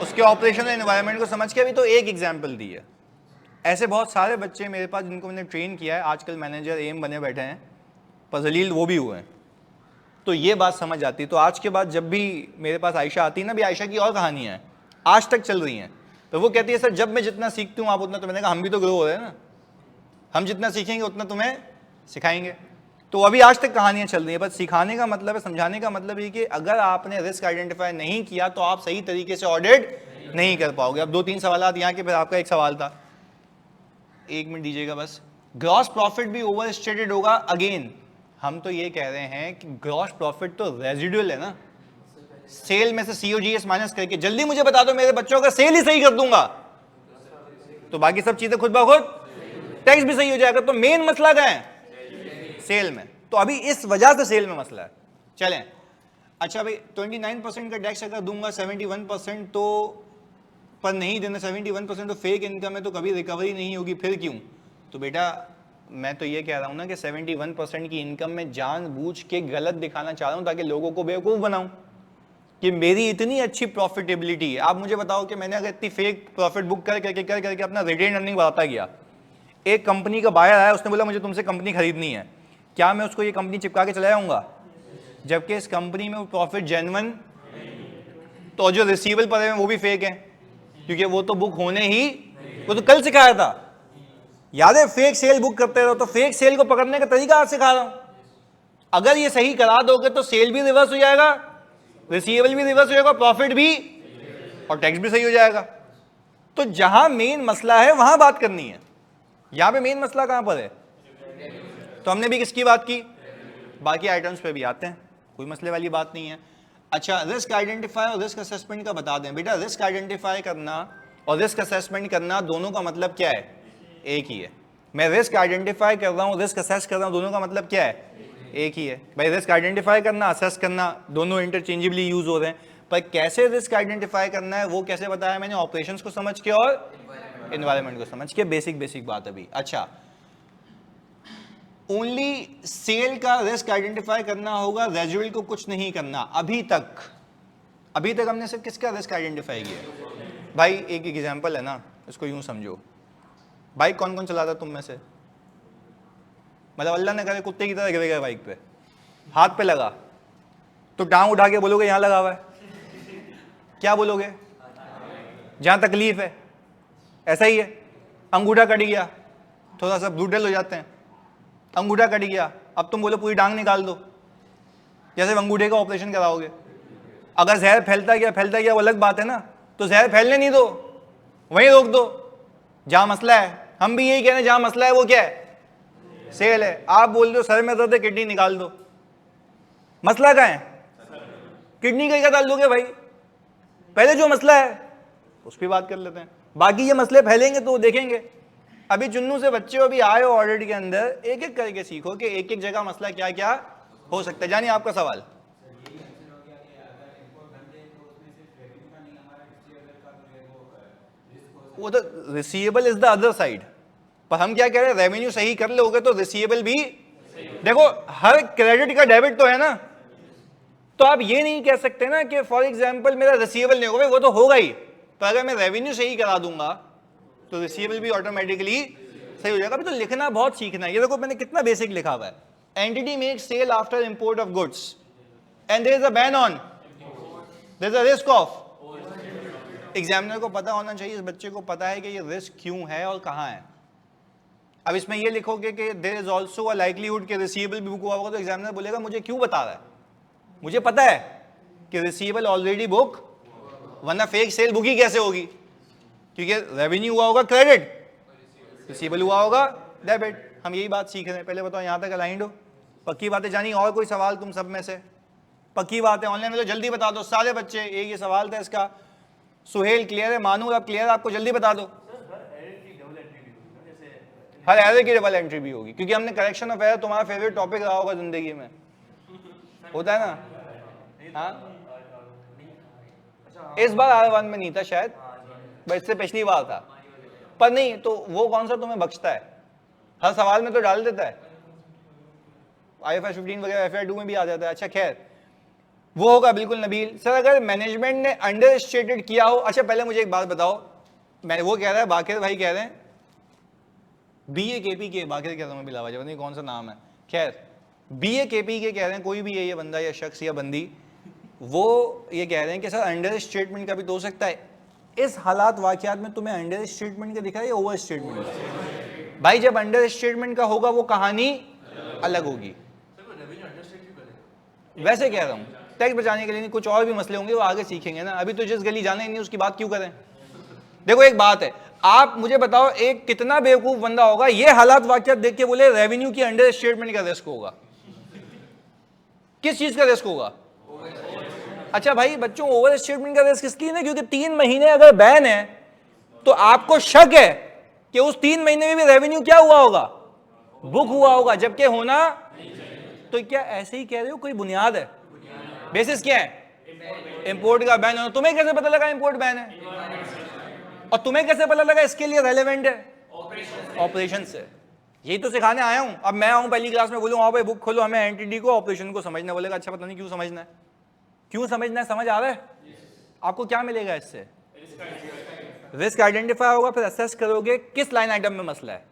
उसके ऑपरेशन एनवायरनमेंट को समझ के। अभी तो एक एग्जांपल दी है, ऐसे बहुत सारे बच्चे मेरे पास जिनको मैंने ट्रेन किया है, आजकल मैनेजर एम बने बैठे हैं, पर जलील वो भी हुए हैं। तो ये बात समझ आती। तो आज के बाद जब भी मेरे पास आयशा आती है ना, भी आयशा की और कहानियां हैं आज तक चल रही हैं, तो वो कहती है सर जब मैं जितना सीखती हूँ आप उतना, तो मैंने कहा हम भी तो ग्रो हो रहे हैं ना, हम जितना सीखेंगे उतना तुम्हें सिखाएंगे। तो अभी आज तक कहानियां चल रही हैं। बस सिखाने का मतलब है, समझाने का मतलब है कि अगर आपने रिस्क आइडेंटिफाई नहीं किया तो आप सही तरीके से ऑडिट नहीं कर पाओगे। अब 2-3 सवाल यहाँ के, फिर आपका एक सवाल था, 1 मिनट दीजिएगा बस। ग्रॉस प्रॉफिट भी ओवर स्टेटेड होगा? अगेन हम तो ये कह रहे हैं कि ग्रॉस प्रॉफिट तो रेजिडुअल है ना, सेल में से COGS माइनस करके। जल्दी मुझे बता दो मेरे बच्चों का, सेल ही सही कर दूंगा तो बाकी सब चीजें खुद ब खुद, टैक्स भी सही हो जाएगा। तो मेन मसला क्या है? सेल में। तो अभी इस वजह से सेल में मसला है। चलें, अच्छा भाई 29% का टैक्स अगर दूंगा, 71% तो पर नहीं देना, 71% तो फेक इनकम है, तो कभी रिकवरी नहीं होगी, फिर क्यों? तो बेटा मैं तो ये कह रहा हूं ना कि 71% की इनकम में जानबूझ के गलत दिखाना चाह रहा हूं ताकि लोगों को बेवकूफ बनाऊं कि मेरी इतनी अच्छी प्रॉफिटेबिलिटी है। आप मुझे बताओ कि मैंने अगर इतनी फेक प्रॉफिट बुक करके अपना रिटेन अर्निंग बढ़ाता गया, एक कंपनी का बायर आया, उसने बोला मुझे तुमसे कंपनी खरीदनी है, क्या मैं उसको ये कंपनी चिपका के चला जाऊंगा? जबकि इस कंपनी में वो प्रॉफिट जेन्युइन, तो जो रिसीवेबल पड़े हैं वो भी फेक है, क्योंकि वो तो बुक होने ही, वो तो कल सिखाया था, याद है? फेक सेल बुक करते रहो। तो फेक सेल को पकड़ने का तरीका आज सिखा रहा हूं। अगर ये सही करा दोगे तो सेल भी रिवर्स हो जाएगा, रिसीवेबल भी रिवर्स हो जाएगा, प्रॉफिट भी, और टैक्स भी सही हो जाएगा। तो जहां मेन मसला है वहां बात करनी है। यहां पे मेन मसला कहां पर है? तो हमने भी किसकी बात की, बाकी आइटम्स पे भी आते हैं, कोई मसले वाली बात नहीं है। अच्छा, रिस्क आइडेंटिफाई और रिस्क असेसमेंट का बता दें बेटा। रिस्क आइडेंटिफाई करना और रिस्क असेसमेंट करना दोनों का मतलब क्या है? एक ही है। मैं रिस्क आइडेंटिफाई कर रहा हूं, रिस्क असेस कर रहा हूं, दोनों का मतलब क्या है? एक ही है भाई। रिस्क आइडेंटिफाई करना, असेस करना, दोनों इंटरचेंजेबली यूज हो रहे हैं, पर कैसे रिस्क आइडेंटिफाई करना है वो कैसे बताया मैंने? ऑपरेशंस को समझ के और एनवायरनमेंट को समझ के। बेसिक बात अभी। अच्छा, ओनली सेल का रिस्क आइडेंटिफाई करना होगा, रेजिडुअल को कुछ नहीं करना। अभी तक हमने सिर्फ किसका रिस्क आइडेंटिफाई किया? भाई एक एग्जांपल है ना, इसको यूं समझो, बाइक कौन कौन चलाता तुम में से? मतलब अल्लाह ने करे कुत्ते की तरह गिर गए बाइक पे, हाथ पे लगा तो टांग उठा के बोलोगे यहां लगा हुआ है? क्या बोलोगे? जहां तकलीफ है। ऐसा ही है। अंगूठा कट गया, थोड़ा सा ब्रूटल हो जाते हैं, अंगूठा कट गया, अब तुम बोलो पूरी टांग निकाल दो, जैसे अंगूठे का ऑपरेशन कराओगे। अगर जहर फैलता गया वो अलग बात है ना, तो जहर फैलने नहीं दो, वहीं रोक दो जहां मसला है। हम भी यही कह रहे हैं, जहां मसला है वो क्या है? सेल है। आप बोल दो सर में दर्द है, किडनी निकाल दो, मसला कहां है? किडनी का क्या डाल दोगे भाई? पहले जो मसला है उस पर बात कर लेते हैं, बाकी ये मसले फैलेंगे तो देखेंगे। अभी चुन्नू से बच्चे अभी आए हो ऑडिट के अंदर, एक एक करके सीखो कि एक एक जगह मसला क्या क्या हो सकता है। जानिए आपका सवाल। वो तो receivable is the other side, पर हम क्या कह रहे हैं? रेवेन्यू सही कर लोगे तो रिसीवेबल भी। देखो हर क्रेडिट का डेबिट तो है ना, तो आप ये नहीं कह सकते ना कि फॉर एग्जांपल मेरा रिसीवेबल नहीं होगा, वो तो होगा ही, पर अगर मैं रेवेन्यू सही करा दूंगा तो रिसीवेबल भी ऑटोमेटिकली सही हो जाएगा। अभी तो लिखना बहुत सीखना है। ये देखो मैंने कितना बेसिक लिखा हुआ है। Entity make sale after import of goods and there is a ban on, there is a risk of. Examiner को पता होना चाहिए, इस बच्चे को पता है कि ये रिस्क क्यों है और कहाँ है. अब इसमें ये लिखोगे कि there is also a likelihood कि रिसीवेबल भी बुक हुआ होगा, तो एग्जामिनर बोलेगा मुझे क्यों बता रहा है, मुझे पता है कि रिसीवेबल ऑलरेडी बुक, वरना फेक सेल बुक ही कैसे होगी, क्योंकि रेवेन्यू हुआ होगा क्रेडिट, रिसीवेबल हुआ होगा डेबिट. हम यही बात सीख रहे हैं. पहले बताओ यहाँ तक अलाइंड हो, पक्की बातें जानी. और कोई सवाल तुम सब में से? पक्की बात है. ऑनलाइन में तो जल्दी बता दो सारे बच्चे. एक ये सवाल था इसका. सुहेल क्लियर है, मानूर आप क्लियर है, आपको जल्दी बता दो. हर एरर की डबल एंट्री भी होगी, क्योंकि हमने करेक्शन ऑफ एरर तुम्हारा फेवरेट टॉपिक रहा होगा जिंदगी में, होता है ना. हाँ, इस बार R1 में नहीं था शायद, बट इससे पिछली बार था. पर नहीं तो वो कौन सा तुम्हें बख्शता है, हर सवाल में तो डाल देता है. IFR 15 वगैरह FR 2 में भी आ जाता है. अच्छा खैर, वो होगा बिल्कुल नबील. सर अगर मैनेजमेंट ने अंडर स्टेटेड किया हो. अच्छा पहले मुझे एक बात बताओ, मैं वो कह रहा है बाकिर भाई कह रहे हैं BA-KP के, बाकिर कह रहा हूँ बिलावा जब नहीं कौन सा नाम है, खैर BA-KP के कह रहे हैं, कोई भी है ये बंदा या शख्स या बंदी, वो ये कह रहे हैं कि सर अंडर स्टेटमेंट का भी तो हो सकता है. इस हालात वाकयात में तुम्हें अंडर स्टेटमेंट का दिखा है या ओवर स्टेटमेंट का? भाई जब अंडर स्टेटमेंट का होगा वो कहानी अलग होगी. वैसे कह रहा हूँ टैक्स बचाने के लिए नहीं, कुछ और भी मसले होंगे वो आगे सीखेंगे ना. अभी तो जिस गली जाना ही नहीं उसकी बात क्यों करें. देखो एक बात है, आप मुझे बताओ एक कितना बेवकूफ बंदा होगा ये हालात वाकयात देख के बोले रेवेन्यू की अंडर स्टेटमेंट का रिस्क होगा. किस चीज का रिस्क होगा? अच्छा भाई बच्चों, ओवर स्टेटमेंट का रिस्क इसलिए ना क्योंकि 3 महीने अगर बैन है तो आपको शक है कि उस 3 महीने में भी रेवेन्यू क्या हुआ होगा, बुक हुआ होगा, जबकि होना. तो क्या ऐसे ही कह रहे हो, कोई बुनियाद है? बेसिस क्या है? इंपोर्ट का बैन होना. तुम्हें कैसे पता लगा इंपोर्ट बैन है, और तुम्हें कैसे पता लगा इसके लिए रेलेवेंट है? ऑपरेशन से. यही तो सिखाने आया हूं. अब मैं आऊं पहली क्लास में बोलूं आओ भाई बुक खोलो, हमें एंटिटी को ऑपरेशन को समझना. बोलेगा अच्छा पता नहीं क्यों समझना है, क्यों समझना है, समझ आ रहा है? आपको क्या मिलेगा इससे? रिस्क आइडेंटिफाई होगा, फिर असेस करोगे किस लाइन आइटम में मसला है,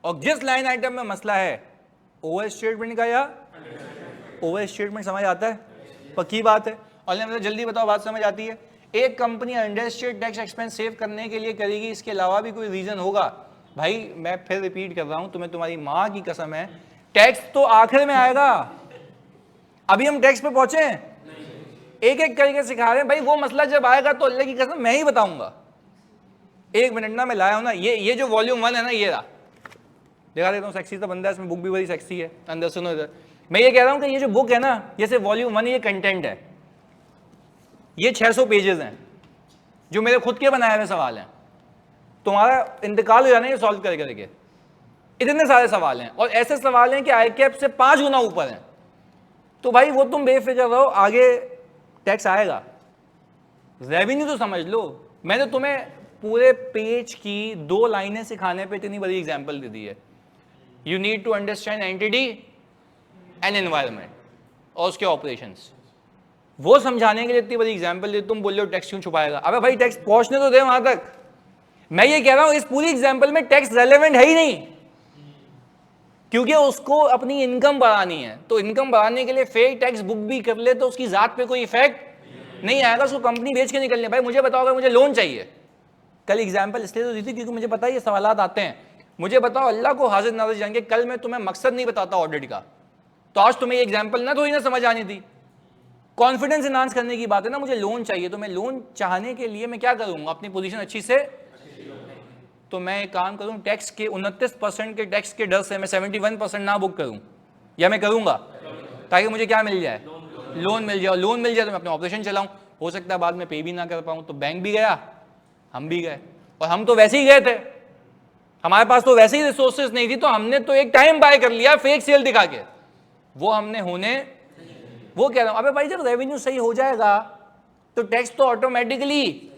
और जिस लाइन आइटम में मसला है ओवर स्टेटमेंट का या ओवर स्टेटमेंट समझ आता है? पक्की बात है. और जल्दी बताओ बात समझ आती है? एक company under state tax expense save करने के लिए करेगी, इसके अलावा भी कोई रीजन होगा? भाई मैं फिर रिपीट कर रहा हूं, तुम्हें तुम्हारी माँ की कसम है, टैक्स तो आखिर में आएगा. अभी हम टैक्स पे पहुंचे हैं, एक एक करके सिखा रहे हैं. भाई वो मसला जब आएगा तो अल्लाह की कसम मैं ही बताऊंगा. 1 मिनट ना मैं लाया हूं ना, ये जो वॉल्यूम 1 है ना, ये रहा, दिखा देता हूँ. सेक्सी तो बंदा है, इसमें बुक भी बड़ी सेक्सी है. अंदर सुनो इधर, मैं ये कह रहा हूँ कि ये जो बुक है ना, ये सिर्फ वॉल्यूम 1 ये कंटेंट है. ये 600 पेजेस हैं जो मेरे खुद के बनाए हुए सवाल हैं. तुम्हारा इंतकाल हो जाना ये सॉल्व कर करके. इतने सारे सवाल हैं, और ऐसे सवाल हैं कि ICAP से 5 गुना ऊपर हैं. तो भाई वो तुम बेफिक्र रहो, आगे टैक्स आएगा. रेवेन्यू तो समझ लो. मैंने तुम्हें पूरे पेज की 2 लाइनें सिखाने पे इतनी बड़ी एग्जांपल दे दी है. You need to understand entity and environment और उसके ऑपरेशंस. वो समझाने के लिए इतनी बड़ी एग्जांपल दे. तुम बोल रहे हो टैक्स क्यों छुपाएगा. अबे भाई टैक्स पहुंचने तो दे वहां तक. मैं ये कह रहा हूं इस पूरी एग्जांपल में टैक्स रेलेवेंट है ही नहीं, क्योंकि उसको अपनी इनकम बढ़ानी है. तो इनकम बढ़ाने के लिए फेक टैक्स बुक भी कर ले तो उसकी जात पे कोई इफेक्ट नहीं आएगा. उसको कंपनी बेच के निकलने. भाई मुझे बताओ अगर मुझे लोन चाहिए, कल एग्जाम्पल इसलिए तो दी थी क्योंकि मुझे पता है ये सवालात आते हैं. मुझे बताओ अल्लाह को हाजिर नाजिर जान के, कल मैं तुम्हें मकसद नहीं बताता ऑडिट का, तो आज तुम्हें ये एग्जाम्पल ना थोड़ी ना समझ आनी थी. कॉन्फिडेंस इनहांस करने की बात है ना. मुझे लोन चाहिए, तो मैं लोन चाहने के लिए मैं क्या करूंगा, अपनी पोजीशन अच्छी से, तो मैं एक काम करूं, टैक्स के 29% के टैक्स के डर से मैं 71% ना बुक करूं, या मैं करूंगा ताकि मुझे क्या मिल जाए, लोन मिल जाए. लोन मिल जाए तो मैं अपने ऑपरेशन चलाऊं. हो सकता है बाद में पे भी ना कर पाऊं, तो बैंक भी गया, हम भी गए. और हम तो वैसे ही गए थे, हमारे पास तो वैसे ही रिसोर्सेज नहीं थी, तो हमने तो एक टाइम बाय कर लिया फेक सेल दिखा के. वो हमने होने, वो कह रहा हूं अबे भाई जब रेवेन्यू सही हो जाएगा तो टैक्स तो ऑटोमेटिकली.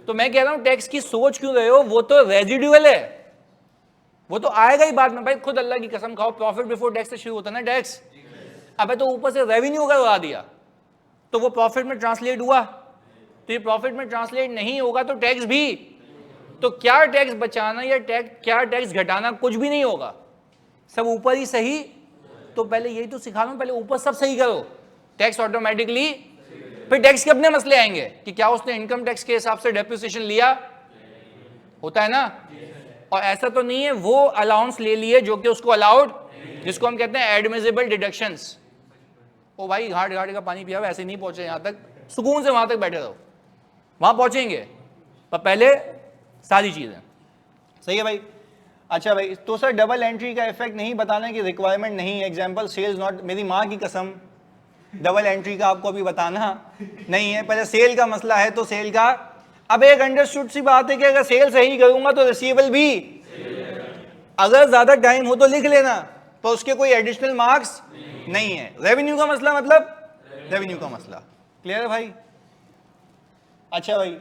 तो मैं कह रहा हूं टैक्स की सोच क्यों रहे हो, वो तो रेजिडुअल है, वो तो आएगा ही बाद में. भाई खुद अल्लाह की कसम खाओ, प्रॉफिट बिफोर टैक्स से शुरू होता है ना टैक्स. अबे तो ऊपर से रेवेन्यू का उड़ा दिया तो वो प्रॉफिट में ट्रांसलेट हुआ. तो ये प्रॉफिट में ट्रांसलेट नहीं होगा तो टैक्स भी, तो क्या टैक्स बचाना या क्या टैक्स घटाना, कुछ भी नहीं होगा, सब ऊपर ही सही. तो पहले यही तो सिखा रहा हूं, पहले ऊपर सब सही करो, टैक्स ऑटोमेटिकली, फिर टैक्स के अपने मसले आएंगे कि क्या उसने इनकम टैक्स के हिसाब से डेप्रिसिएशन लिया, होता है ना, और ऐसा तो नहीं है वो अलाउंस ले लिए जो कि उसको अलाउड, जिसको हम कहते हैं एडमिसिबल डिडक्शंस। ओ भाई घाट घाट का पानी पिया हुआ, ऐसे नहीं पहुंचे यहां तक, सुकून से वहां तक बैठे रहो, वहां पहुंचेंगे, पर पहले सारी चीजें। सही है भाई। अच्छा भाई, तो सर डबल एंट्री का इफेक्ट नहीं बताना की रिक्वायरमेंट नहीं है, एग्जांपल सेल्स नॉट, मेरी माँ की कसम डबल एंट्री का आपको अभी बताना नहीं है, पहले सेल का मसला है तो सेल का। अब एक अंडरस्टूड सी बात है कि अगर सेल सही करूंगा तो रिसीवेबल भी, अगर ज्यादा टाइम हो तो लिख लेना, तो उसके कोई एडिशनल मार्क्स नहीं है। रेवेन्यू का मसला मतलब रेवेन्यू का मसला, क्लियर है भाई। अच्छा भाई,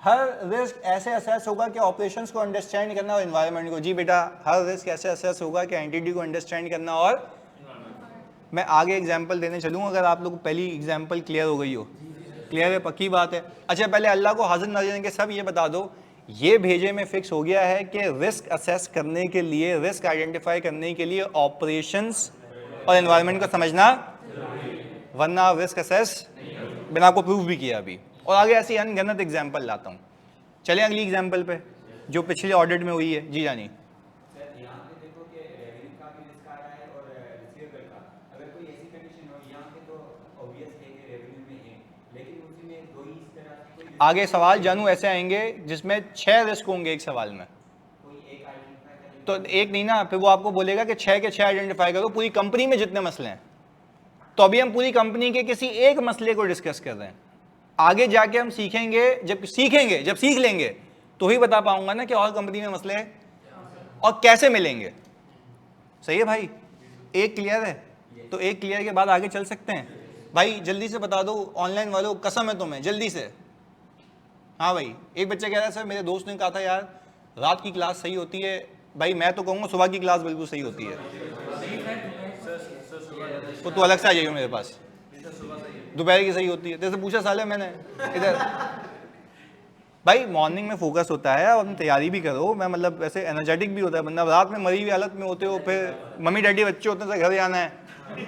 हर रिस्क ऐसे असेस होगा कि ऑपरेशंस को अंडरस्टैंड करना और एनवायरनमेंट को। जी बेटा, हर रिस्क ऐसे असेस होगा कि एंटिटी को अंडरस्टैंड करना और, मैं आगे एग्जांपल देने चलूँ अगर आप लोग को पहली एग्जांपल क्लियर हो गई हो। क्लियर है, पक्की बात है। अच्छा पहले अल्लाह को हाजिर नाज़रीन के सब ये बता दो, ये भेजे में फिक्स हो गया है कि रिस्क असेस करने के लिए, रिस्क आइडेंटिफाई करने के लिए ऑपरेशंस और एनवायरनमेंट को समझना, वरना रिस्क असेस बिना आपको प्रूफ भी किया अभी। और आगे ऐसी अनगिनत एग्जांपल लाता हूँ। चलें अगली एग्जांपल पे जो पिछले ऑडिट में हुई है। जी जानी। सर यहाँ पे देखो कि रेवेन्यू का भी रिस्क आ रहा है और रिसीवेबल का, अगर कोई ऐसी कंडीशन हो, यहाँ पे तो ऑब्वियस है कि रेवेन्यू में है, लेकिन उसी में दो ही इस तरह से कोई आगे सवाल जानू ऐसे आएंगे जिसमें 6 रिस्क होंगे एक सवाल में, कोई एक आइडेंटिफाई करें। तो एक नहीं ना, फिर वो आपको बोलेगा कि 6 के 6 आइडेंटिफाई करो, पूरी कंपनी में जितने मसले हैं। तो अभी हम पूरी कंपनी के किसी एक मसले को डिस्कस कर रहे हैं, आगे जाके हम सीखेंगे, जब सीख लेंगे तो ही बता पाऊंगा ना कि और कंपनी में मसले हैं और कैसे मिलेंगे। सही है भाई, एक क्लियर है, तो एक क्लियर के बाद आगे चल सकते हैं। भाई जल्दी से बता दो ऑनलाइन वालों, कसम है तुम्हें, जल्दी से। हाँ भाई, एक बच्चा कह रहा है सर मेरे दोस्त ने कहा था यार रात की क्लास सही होती है। भाई मैं तो कहूँगा सुबह की क्लास बिल्कुल सही होती है, तो तू अलग से आ जाइए मेरे पास। दोपहर की सही होती है, तेरे से पूछा साले मैंने इधर। भाई मॉर्निंग में फोकस होता है और तैयारी भी करो, मैं मतलब वैसे एनर्जेटिक भी होता है बंदा। रात में मरी हुई हालत में होते हो, फिर मम्मी डैडी बच्चे होते हैं, घर जाना है,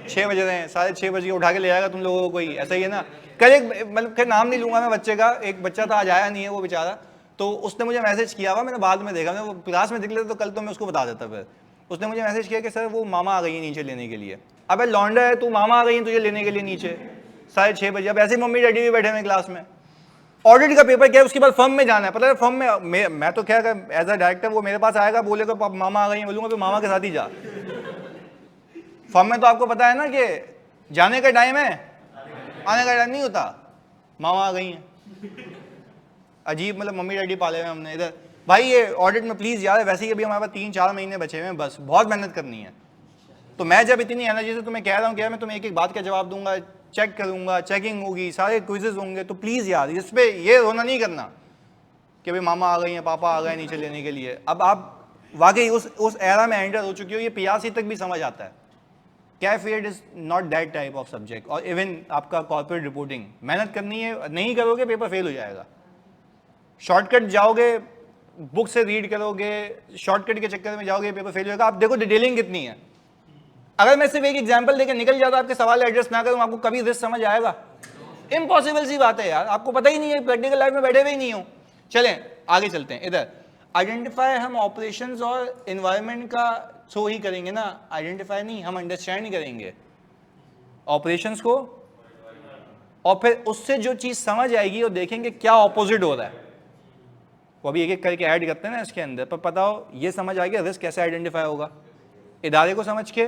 6 बज रहे हैं, 6:30 बजे उठा के ले जाएगा तुम लोगों को कोई, ऐसा ही है ना। कल एक मतलब खैर नाम नहीं लूंगा मैं बच्चे का, एक बच्चा था आज आया नहीं है वो बेचारा, तो उसने मुझे मैसेज किया हुआ, मैंने बाद में देखा, मैं वो क्लास में दिख लेता तो कल तो मैं उसको बता देता। फिर उसने मुझे मैसेज किया कि सर वो मामा आ गई है नीचे लेने के लिए। अबे लौंडा है तू, मामा आ गई है तुझे लेने के लिए नीचे 6:30 बजे। अब ऐसे मम्मी डैडी भी बैठे हुए क्लास में, ऑडिट का पेपर क्या है, उसके बाद फर्म में जाना है। पता है फर्म में मैं तो क्या एज अ डायरेक्टर वो मेरे पास आएगा, बोलेगा मामा आ गई है, बोलूंगा फिर मामा के साथ ही जा। फर्म में तो आपको पता है ना कि जाने का टाइम है, आने का टाइम नहीं होता, मामा आ गई हैं। अजीब मतलब मम्मी डैडी पाले हुए हमने इधर। भाई ये ऑडिट में प्लीज़ यार, वैसे ही अभी हमारे पास 3-4 महीने बचे हुए हैं, बस बहुत मेहनत करनी है। तो मैं जब इतनी एनर्जी से तुम्हें कह रहा हूँ कि मैं तुम्हें एक एक बात का जवाब दूंगा, चेक करूंगा, चेकिंग होगी, सारे क्विजेज होंगे, तो प्लीज़ यार इस पर ये रोना नहीं करना कि भाई मामा आ गई हैं, पापा आ गए नीचे लेने के लिए। अब आप वाकई उस एरा में एंटर हो चुकी हो, ये पियासी तक भी समझ आता है। कैफेड is not that type of subject. और इवन आपका कॉर्पोरेट रिपोर्टिंग मेहनत करनी है, नहीं करोगे पेपर फेल हो जाएगा। शॉर्टकट जाओगे, बुक से रीड करोगे, शॉर्टकट के चक्कर में जाओगे, पेपर फेल हो जाएगा। आप देखो डिटेलिंग कितनी है। अगर मैं सिर्फ एक एग्जांपल देकर निकल जाता, आपके सवाल एड्रेस ना करूं, आपको कभी रिस्क समझ आएगा? इम्पॉसिबल सी बात है यार, आपको पता ही नहीं है, प्रैक्टिकल लाइफ में बैठे हुए ही नहीं हो। चलें आगे चलते हैं। इधर आइडेंटिफाई हम ऑपरेशंस और एनवायरनमेंट का थ्रू ही करेंगे ना, आइडेंटिफाई नहीं, हम अंडरस्टैंड करेंगे ऑपरेशंस को, और फिर उससे जो चीज़ समझ आएगी और देखेंगे क्या ऑपोजिट हो रहा है, वो अभी एक एक करके ऐड करते हैं ना इसके अंदर। पर पता हो ये समझ आ गया रिस्क कैसे आइडेंटिफाई होगा, इदारे को समझ के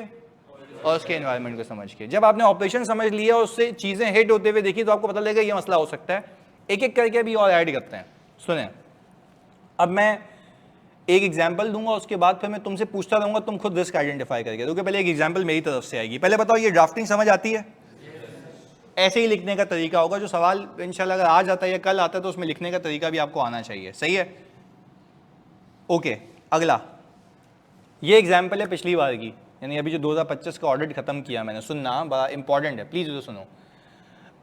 और उसके एनवायरनमेंट को समझ के। जब आपने ऑपरेशन समझ लिया और उससे चीज़ें हिट होते हुए देखी तो आपको पता लगेगा ये मसला हो सकता है। एक एक करके अभी और ऐड करते हैं। सुने, अब मैं एक एग्जांपल दूंगा, उसके बाद फिर मैं तुमसे पूछता रहूंगा, तुम खुद रिस्क आइडेंटिफाई करके दोगे। पहले एक एग्जांपल मेरी तरफ से आएगी। पहले बताओ ये ड्राफ्टिंग समझ आती है? ऐसे ही लिखने का तरीका होगा, जो सवाल इंशाल्लाह अगर आज आता है या कल आता है तो उसमें लिखने का तरीका भी आपको आना चाहिए। सही है, ओके। अगला ये एग्जाम्पल है पिछली बार की, यानी अभी जो 2025 का ऑडिट खत्म किया मैंने। सुनना बड़ा इंपॉर्टेंट है, प्लीज़ इधर सुनो।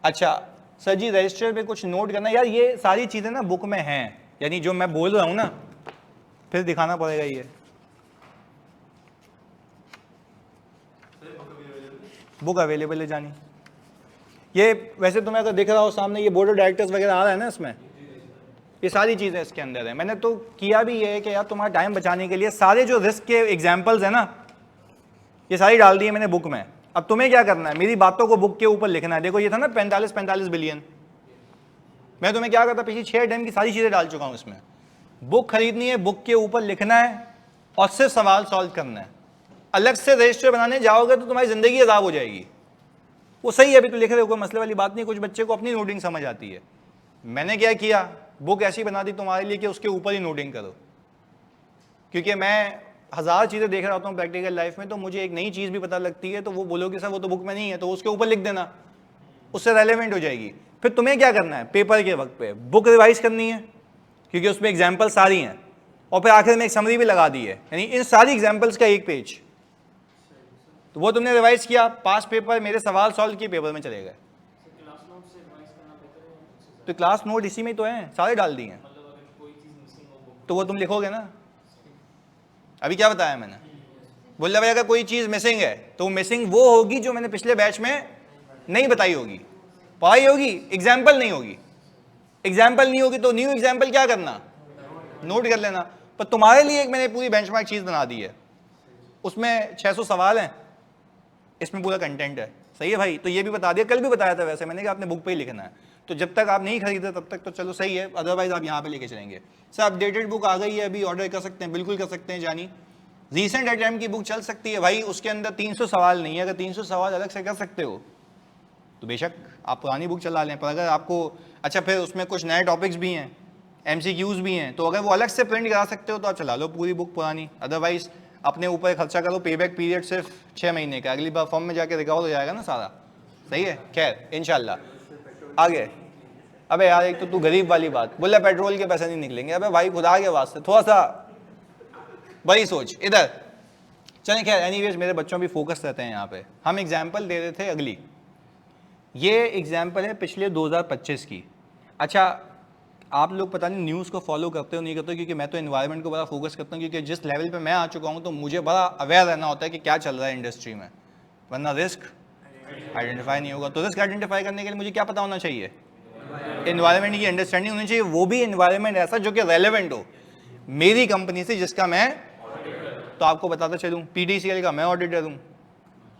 अच्छा सर जी, रजिस्टर पे कुछ नोट करना। यार ये सारी चीज़ें ना बुक में हैं, यानी जो मैं बोल रहा हूँ ना फिर दिखाना पड़ेगा। ये बुक अवेलेबल है जानी, ये वैसे तुम्हें अगर दिख रहा हो सामने ये बोर्ड ऑफ डायरेक्टर्स वगैरह आ रहा है ना इसमें, ये सारी चीज़ें इसके अंदर है। मैंने तो किया भी ये है कि यार तुम्हारा टाइम बचाने के लिए सारे जो रिस्क के एग्जाम्पल्स हैं ना ये सारी डाल दी है मैंने बुक में। अब तुम्हें क्या करना है, मेरी बातों को बुक के ऊपर लिखना है। देखो ये था ना 45 बिलियन, मैं तुम्हें क्या करता पिछली 6 टाइम की सारी चीज़ें डाल चुका हूँ इसमें। बुक खरीदनी है, बुक के ऊपर लिखना है और सिर्फ सवाल सॉल्व करना है। अलग से रजिस्टर बनाने जाओगे तो तुम्हारी ज़िंदगी अजाब हो जाएगी। वो सही है, अभी तो लिख रहे हो, कोई मसले वाली बात नहीं। कुछ बच्चे को अपनी नोटिंग समझ आती है। मैंने क्या किया, बुक ऐसी बना दी तुम्हारे लिए कि उसके ऊपर ही नोटिंग करो, क्योंकि मैं 1000 चीज़ें देख रहा होता हूँ प्रैक्टिकल लाइफ में, तो मुझे एक नई चीज़ भी पता लगती है तो वो बोलोगे सर वो तो बुक में नहीं है, तो उसके ऊपर लिख देना, उससे रेलेवेंट हो जाएगी। फिर तुम्हें क्या करना है, पेपर के वक्त पे बुक रिवाइज करनी है क्योंकि उसमें एग्जाम्पल सारी हैं, और फिर आखिर में एक समरी भी लगा दी है, यानी इन सारी एग्जाम्पल्स का एक पेज। तो वो तुमने रिवाइज किया, पास पेपर मेरे सवाल सॉल्व किए, पेपर में चले गए। तो क्लास नोट इसी में तो हैं, सारे डाल दिए हैं, तो वो तुम लिखोगे ना। अभी क्या बताया मैंने, बोला भाई अगर कोई चीज़ मिसिंग है तो मिसिंग वो होगी जो मैंने पिछले बैच में नहीं बताई होगी, पढ़ाई होगी, एग्जाम्पल नहीं होगी। एग्जाम्पल नहीं होगी तो न्यू एग्जाम्पल क्या करना, नोट कर लेना। पर तुम्हारे लिए एक मैंने पूरी बेंचमार्क चीज़ बना दी है, उसमें 600 सवाल हैं, इसमें पूरा कंटेंट है। सही है भाई, तो ये भी बता दिया, कल भी बताया था वैसे मैंने कि आपने बुक पे ही लिखना है। तो जब तक आप नहीं खरीदते तब तक तो चलो सही है, अदरवाइज आप यहाँ पे लेके चलेंगे। सर अपडेटेड बुक आ गई है, अभी ऑर्डर कर सकते हैं, बिल्कुल कर सकते हैं जानी। रीसेंट अटैम्प्ट की बुक चल सकती है भाई, उसके अंदर 300 सवाल नहीं है। अगर 300 सवाल अलग से कर सकते हो तो बेशक आप पुरानी बुक चला लें। पर अगर आपको अच्छा फिर उसमें कुछ नए टॉपिक्स भी हैं, MCQs भी हैं, तो अगर वो अलग से प्रिंट करा सकते हो तो आप चला लो पूरी बुक पुरानी। अदरवाइज अपने ऊपर खर्चा करो, पे बैक पीरियड सिर्फ 6 महीने का, अगली बार फॉर्म में जाके रिकवर हो जाएगा ना सारा। सही है, खैर इंशाल्लाह आगे। अबे यार एक तो तू गरीब वाली बात बोला, पेट्रोल के पैसे नहीं निकलेंगे। अबे भाई खुदा के वास्ते थोड़ा सा बड़ी सोच इधर। चलें खैर, एनीवेज मेरे बच्चों भी फोकस रहते हैं यहाँ पे। हम एग्जाम्पल दे रहे थे अगली, ये एग्जाम्पल है पिछले 2025 की। अच्छा आप लोग पता नहीं न्यूज़ को फॉलो करते हो नहीं करते हो, क्योंकि मैं तो एनवायरनमेंट को बड़ा फोकस करता हूँ, क्योंकि जिस लेवल पे मैं आ चुका हूँ तो मुझे बड़ा अवेयर रहना होता है कि क्या चल रहा है इंडस्ट्री में, वरना रिस्क आइडेंटिफाई नहीं होगा। तो रिस्क आइडेंटिफाई करने के लिए मुझे क्या पता होना चाहिए, एनवायरनमेंट की अंडरस्टैंडिंग होनी चाहिए, वो भी एनवायरनमेंट ऐसा जो कि रेलेवेंट हो मेरी कंपनी से, जिसका मैं तो आपको बताता चलूँ, PDCL का मैं ऑडिटर हूँ,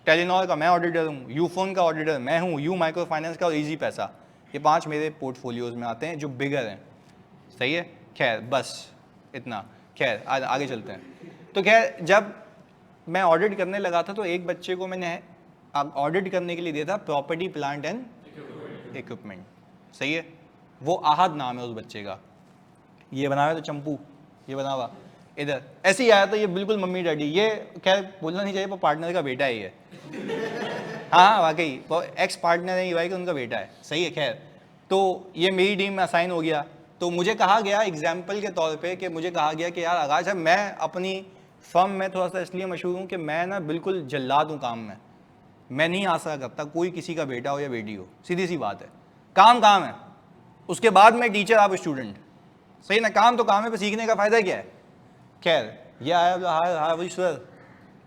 टेलीनॉर का मैं ऑडिटर हूँ, यूफोन का ऑडिटर मैं हूँ, यू माइक्रो फाइनेंस का और इजी पैसा, ये 5 मेरे पोर्टफोलियोज में आते हैं जो बिगर हैं। सही है, खैर बस इतना। खैर आगे चलते हैं। तो खैर जब मैं ऑडिट करने लगा था तो एक बच्चे को मैंने ऑडिट करने के लिए दिया था प्रॉपर्टी प्लांट एंड इक्विपमेंट। सही है, वो आहद नाम है उस बच्चे का। ये बना हुआ तो चंपू, ये बना हुआ इधर ऐसे ही आया था, ये बिल्कुल मम्मी डैडी, ये खैर बोलना नहीं चाहिए पर पार्टनर का बेटा है ये। हाँ वाकई एक्स पार्टनर है EY का, उनका बेटा है। सही है, खैर तो ये मेरी टीम में असाइन हो गया। तो मुझे कहा गया एग्जाम्पल के तौर पे कि मुझे कहा गया कि यार आगाज साहब मैं अपनी फर्म में थोड़ा सा इसलिए मशहूर हूँ कि मैं ना बिल्कुल जल्लाद हूँ काम में, मैं नहीं आशा करता कोई किसी का बेटा हो या बेटी हो, सीधी सी बात है। काम काम है, उसके बाद में टीचर आप स्टूडेंट। सही ना, काम तो काम है, पर सीखने का फ़ायदा क्या है। खैर ये आया हाय सर,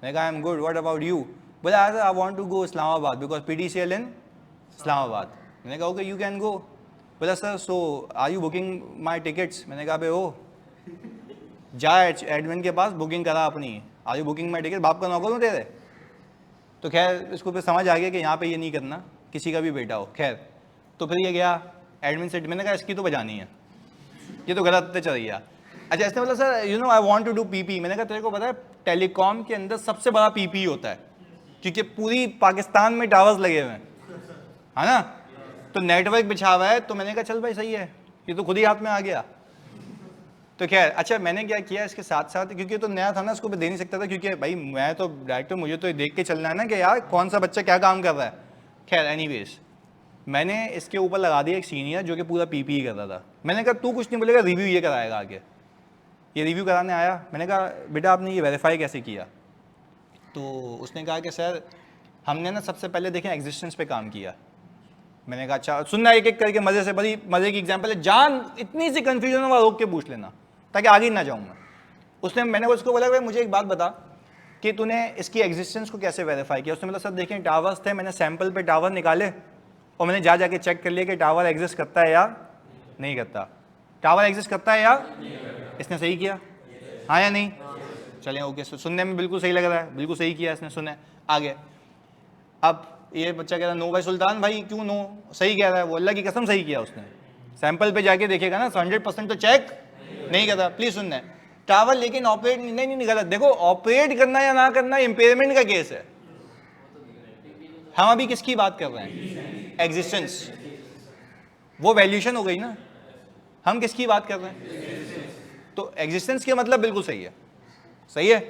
मैं कहा I am good, what about you. बोला I want to go Islamabad because PDCL in Islamabad. मैंने कहा ओके यू कैन गो। बोला sir so are you booking my tickets. मैंने कहा ओ जा एडमिन के पास बुकिंग करा अपनी, are you booking my ticket, बाप का नौकर हूँ तेरे। तो खैर इसको फिर समझ आ गया कि यहाँ पे ये नहीं करना, किसी का भी बेटा हो। खैर तो फिर ये गया एडमिन से, मैंने कहा इसकी तो बजानी है, ये तो गलत चल रही है। अच्छा इसने बोला sir you know I want to do PP। मैंने कहा तेरे को पता है टेलीकॉम के अंदर सबसे बड़ा PP होता है, क्योंकि पूरी पाकिस्तान में टावर्स लगे हुए हैं, है ना, तो नेटवर्क बिछा हुआ है। तो मैंने कहा चल भाई सही है, ये तो खुद ही हाथ में आ गया। तो खैर अच्छा मैंने क्या किया इसके साथ साथ, क्योंकि तो नया था ना, इसको भी दे नहीं सकता था, क्योंकि भाई मैं तो डायरेक्टर, मुझे तो देख के चलना है ना कि यार कौन सा बच्चा क्या काम कर रहा है। खैर एनीवेज मैंने इसके ऊपर लगा दिया एक सीनियर जो कि पूरा PP ही कर रहा था। मैंने कहा तू कुछ नहीं बोलेगा, रिव्यू ये कराएगा आगे। ये रिव्यू कराने आया, मैंने कहा बेटा आपने ये वेरीफाई कैसे किया। तो उसने कहा कि सर हमने ना सबसे पहले देखें एग्जिस्टेंस पे काम किया। मैंने कहा अच्छा सुनना, एक एक करके मज़े से, बड़ी मज़े की एग्जांपल है, जान इतनी सी कन्फ्यूजन हुआ रोक के पूछ लेना ताकि आगे ना जाऊँ मैं। मैंने उसको बोला भाई मुझे एक बात बता कि तूने इसकी एग्जिस्टेंस को कैसे वेरीफाई किया। उसने बोला सर देखें टावर्स थे, मैंने सैंपल पे टावर निकाले और मैंने जाके चेक कर लिया कि टावर एग्जिस्ट करता है या नहीं करता, टावर एग्जिस्ट करता है या इसने सही किया, हाँ या नहीं, चलें ओके, सुनने में बिल्कुल सही लग रहा है, बिल्कुल सही किया इसने, सुने आगे। अब ये बच्चा कह रहा है नो भाई सुल्तान भाई क्यों नो, सही कह रहा है वो, अल्लाह की कसम सही किया उसने, सैंपल पे जाके देखेगा ना 100% तो चेक नहीं करता। प्लीज सुनना है, टावर लेकिन ऑपरेट नहीं गलत, देखो ऑपरेट करना या ना करना इम्पेयरमेंट का केस है, हम अभी किसकी बात कर रहे हैं, एग्जिस्टेंस, वो वैल्यूएशन हो गई ना, हम किसकी बात कर रहे हैं, तो एग्जिस्टेंस के मतलब बिल्कुल सही है, सही है।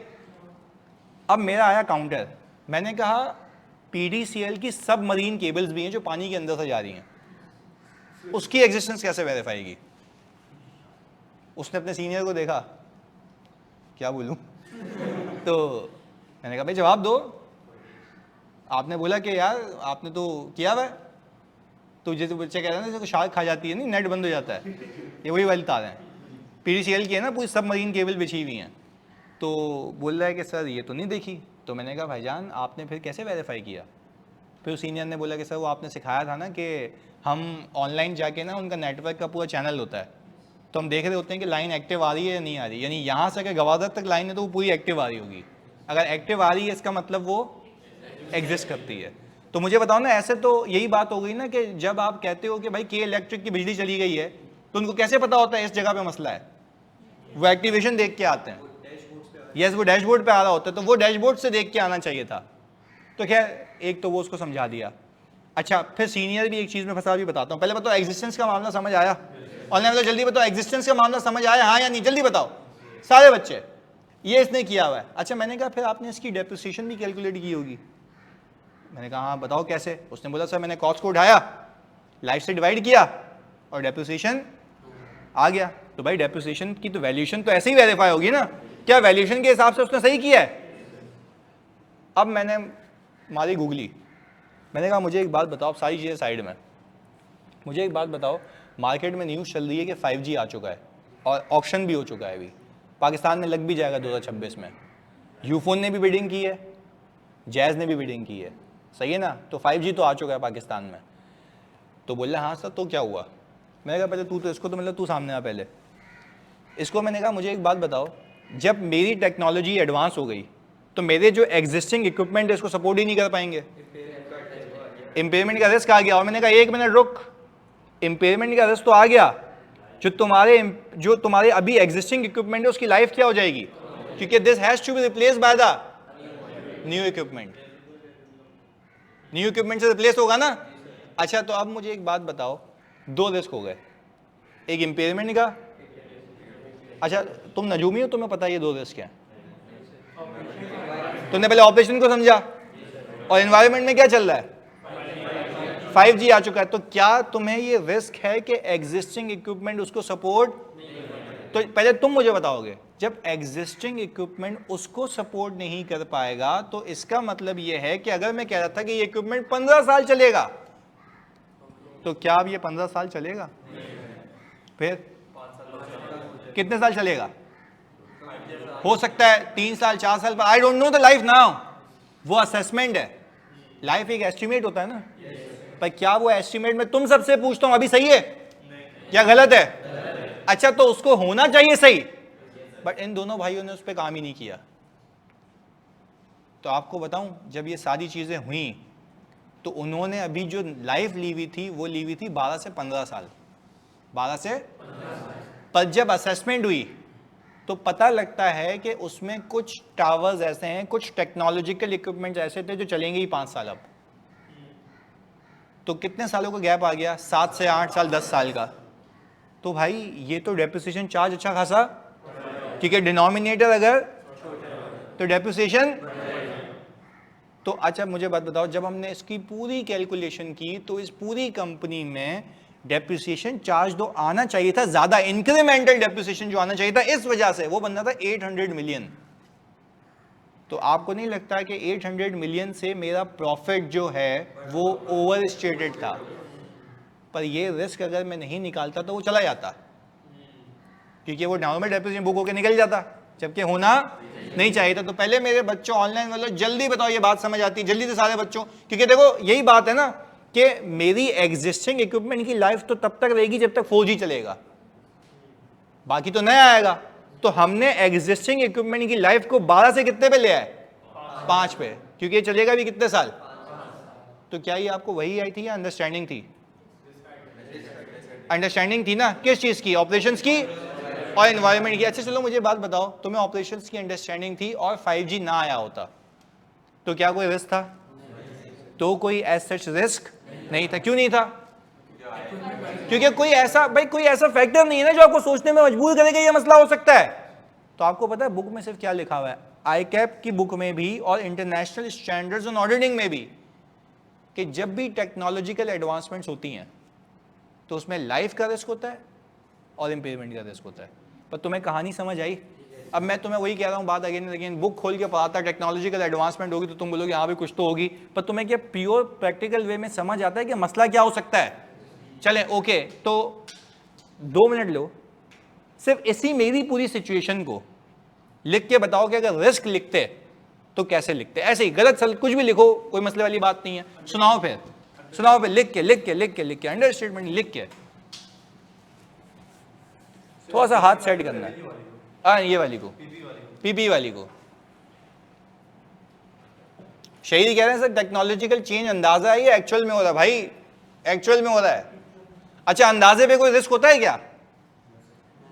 अब मेरा आया काउंटर, मैंने कहा पीडीसीएल की सब मरीन केबल्स भी हैं जो पानी के अंदर से जा रही हैं, उसकी एग्जिस्टेंस कैसे वेरीफाई की। उसने अपने सीनियर को देखा, क्या बोलूं तो मैंने कहा भाई जवाब दो, आपने बोला कि यार आपने तो किया हुआ है, तो जैसे बच्चे कह रहे हैं ना शार्क खा जाती है नहीं, नेट बंद हो जाता है, ये वही वाली तार हैं, पीडीसीएल की है ना, पूरी सब मरीन केबल बिछी हुई हैं। तो बोल रहा है कि सर ये तो नहीं देखी, तो मैंने कहा भाईजान आपने फिर कैसे वेरीफाई किया। फिर सीनियर ने बोला कि सर वो आपने सिखाया था ना कि हम ऑनलाइन जाके ना उनका नेटवर्क का पूरा चैनल होता है, तो हम देख रहे होते हैं कि लाइन एक्टिव आ रही है या नहीं आ रही, यानी यहाँ से अगर गवादर तक लाइन है तो वो पूरी एक्टिव आ रही होगी, अगर एक्टिव आ रही है इसका मतलब वो एग्जिस्ट करती है। तो मुझे बताओ ना, ऐसे तो यही बात हो गई ना कि जब आप कहते हो कि भाई के इलेक्ट्रिक की बिजली चली गई है तो उनको कैसे पता होता है इस जगह पे मसला है, वो एक्टिवेशन देख के आते हैं, यस वो डैशबोर्ड पे आ रहा होता है, तो वो डैशबोर्ड से देख के आना चाहिए था। तो खैर एक तो वो उसको समझा दिया। अच्छा फिर सीनियर भी एक चीज़ में फंसा, भी बताता हूँ, पहले बताओ एग्जिस्टेंस का मामला समझ आया, ऑनलाइन बताओ जल्दी बताओ एग्जिस्टेंस का मामला समझ आया हाँ या नहीं, जल्दी बताओ सारे बच्चे, ये इसने किया हुआ है। अच्छा मैंने कहा फिर आपने इसकी डेप्रिसिएशन भी कैलकुलेट की होगी, मैंने कहा हाँ बताओ कैसे। उसने बोला सर मैंने कॉस्ट को उठाया, लाइफ से डिवाइड किया और डेप्रिसिएशन आ गया। तो भाई डेप्रिसिएशन की तो वैल्यूएशन तो ऐसे ही वेरीफाई होगी ना, क्या वैल्यूएशन के हिसाब से उसने सही किया है। अब मैंने मारी गूगली, मैंने कहा मुझे एक बात बताओ, सारी चीज़ें साइड में, मुझे एक बात बताओ, मार्केट में न्यूज़ चल रही है कि 5G आ चुका है और ऑक्शन भी हो चुका है, अभी पाकिस्तान में लग भी जाएगा 2026 में, यूफोन ने भी बिडिंग की है, जैज़ ने भी बिडिंग की है, सही है ना, तो 5G तो आ चुका है पाकिस्तान में। तो बोल रहा हाँ सर तो क्या हुआ, मैंने कहा पहले तू तो इसको तो मतलब तू सामने आ पहले इसको। मैंने कहा मुझे एक बात बताओ, जब मेरी टेक्नोलॉजी एडवांस हो गई तो मेरे जो एग्जिस्टिंग इक्विपमेंट है इसको सपोर्ट ही नहीं कर पाएंगे, इम्पेयरमेंट का रिस्क आ गया। और मैंने कहा एक मिनट रुक, इम्पेयरमेंट का रिस्क तो आ गया, जो तुम्हारे अभी एग्जिस्टिंग इक्विपमेंट है उसकी लाइफ क्या हो जाएगी, क्योंकि this has to be replace by the new equipment, new equipment से रिप्लेस होगा ना। अच्छा तो अब मुझे एक बात बताओ, दो रिस्क हो गए, एक इम्पेयरमेंट का, अच्छा तुम नजूमी हो, तुम्हें पता है ये दो रिस्क हैं, तुमने पहले ऑपरेशन को समझा और एनवायरनमेंट में क्या चल रहा है, 5G आ चुका है, तो क्या तुम्हें ये रिस्क है कि एग्जिस्टिंग इक्विपमेंट उसको सपोर्ट, तो पहले तुम मुझे बताओगे जब एग्जिस्टिंग इक्विपमेंट उसको सपोर्ट नहीं कर पाएगा तो इसका मतलब ये है कि अगर मैं कह रहा था कि ये इक्विपमेंट 15 साल चलेगा, तो क्या अब ये 15 साल चलेगा, फिर कितने साल चलेगा, हो सकता है 3 साल 4 साल पर, I don't know the life now, वो असेसमेंट है, लाइफ एक एस्टिमेट होता है ना, पर क्या वो एस्टिमेट में तुम सबसे पूछता हूं अभी सही है क्या गलत है, अच्छा तो उसको होना चाहिए सही, बट इन दोनों भाइयों ने उस पर काम ही नहीं किया। तो आपको बताऊं जब ये सारी चीजें हुई तो उन्होंने अभी जो लाइफ ली हुई थी वो ली हुई थी 12 से 15 साल, 12 से, पर जब असेसमेंट हुई तो पता लगता है कि उसमें कुछ टावर्स ऐसे हैं, कुछ टेक्नोलॉजिकल इक्विपमेंट ऐसे थे जो चलेंगे ही 5 साल। अब तो कितने सालों का गैप आ गया, 7 से 8 साल, 10 साल का। तो भाई ये तो डेप्रिसिएशन चार्ज अच्छा खासा, क्योंकि डिनोमिनेटर अगर तो डेप्रिसिएशन तो। अच्छा मुझे बात बताओ, जब हमने इसकी पूरी कैलकुलेशन की तो इस पूरी कंपनी में डेप्रिसिएशन चार्ज तो आना चाहिए था ज्यादा, इंक्रीमेंटल डेप्रिसिएशन जो आना चाहिए था, इस वजह से वो बनना था 800 मिलियन। तो आपको नहीं लगता कि 800 मिलियन से मेरा प्रॉफिट जो है वो ओवर स्टेटेड था, पर ये रिस्क अगर मैं नहीं निकालता तो वो चला जाता, क्योंकि वो नॉर्मल डेप्रिसिएशन बुक होकर निकल जाता, जबकि होना नहीं चाहिए था। तो पहले मेरे बच्चों ऑनलाइन वालों जल्दी बताओ, ये बात समझ आती जल्दी से सारे बच्चों, क्योंकि देखो यही बात है ना कि मेरी एग्जिस्टिंग इक्विपमेंट की लाइफ तो तब तक रहेगी जब तक 4G चलेगा, बाकी तो नया आएगा। तो हमने एग्जिस्टिंग इक्विपमेंट की लाइफ को 12 से कितने पे ले आए, 5 पे, क्योंकि ये चलेगा भी कितने साल। तो क्या ये आपको वही आई थी या अंडरस्टैंडिंग थी? अंडरस्टैंडिंग थी ना, किस चीज की, ऑपरेशंस की और एनवायरनमेंट की। अच्छा चलो मुझे बात बताओ, तुम्हें ऑपरेशंस की अंडरस्टैंडिंग थी और 5G ना आया होता तो क्या कोई रिस्क था? तो कोई एज सच रिस्क नहीं था। क्यों नहीं था? क्योंकि कोई ऐसा फैक्टर नहीं है ना जो आपको सोचने में मजबूर करेगा ये मसला हो सकता है। तो आपको पता है बुक में सिर्फ क्या लिखा हुआ है, आईकैप की बुक में भी और इंटरनेशनल स्टैंडर्ड्स ऑन ऑडिटिंग में भी, कि जब भी टेक्नोलॉजिकल एडवांसमेंट्स होती हैं तो उसमें लाइफ का रिस्क होता है और इम्पेयरमेंट का रिस्क होता है। पर तुम्हें कहानी समझ आई? अब मैं तुम्हें वही कह रहा हूँ बात अगेन एंड अगेन, बुक खोल के पढ़ाता टेक्नोलॉजिकल एडवांसमेंट होगी तो तुम बोलोगे हाँ भी कुछ तो होगी, पर तुम्हें क्या प्योर प्रैक्टिकल वे में समझ आता है कि मसला क्या हो सकता है? चलें ओके, तो 2 मिनट लो, सिर्फ इसी मेरी पूरी सिचुएशन को लिख के बताओ कि अगर रिस्क लिखते तो कैसे लिखते। ऐसे ही गलत सल कुछ भी लिखो, कोई मसले वाली बात नहीं है। सुनाओ फिर लिख के अंडर स्टेटमेंट लिख के थोड़ा सा हाथ सेट करना है। ये वाली को, पीपी वाली को। शहीद कह रहे हैं सर टेक्नोलॉजिकल चेंज अंदाजा है, ये एक्चुअल में हो रहा है भाई, एक्चुअल में हो रहा है। अच्छा अंदाजे पे कोई रिस्क होता है क्या,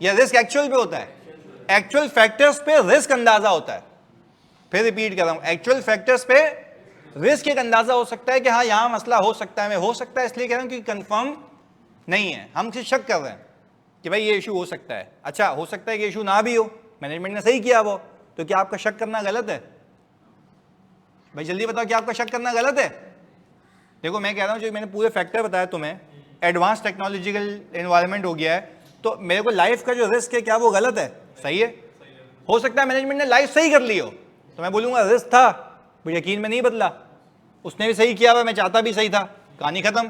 या रिस्क एक्चुअल पे होता है? एक्चुअल फैक्टर्स पे रिस्क अंदाजा होता है। फिर रिपीट कर रहा हूं, एक्चुअल फैक्टर्स पे रिस्क एक अंदाजा हो सकता है कि हाँ यहां मसला हो सकता है। मैं हो सकता है इसलिए कह रहा हूं कि कंफर्म नहीं है, हम सिर्फ शक कर रहे हैं कि भाई ये इशू हो सकता है। अच्छा हो सकता है कि इशू ना भी हो, मैनेजमेंट ने सही किया वो, तो क्या आपका शक करना गलत है? भाई जल्दी बताओ, क्या आपका शक करना गलत है? देखो मैं कह रहा हूं जो मैंने पूरे फैक्टर बताया तुम्हें, एडवांस टेक्नोलॉजिकल एनवायरनमेंट हो गया है, तो मेरे को लाइफ का जो रिस्क है क्या वो गलत है? सही है। हो सकता है मैनेजमेंट ने लाइफ सही कर ली हो, तो मैं बोलूंगा रिस्क था, वो यकीन में नहीं बदला, उसने भी सही किया हुआ, मैं चाहता भी सही था, कहानी खत्म।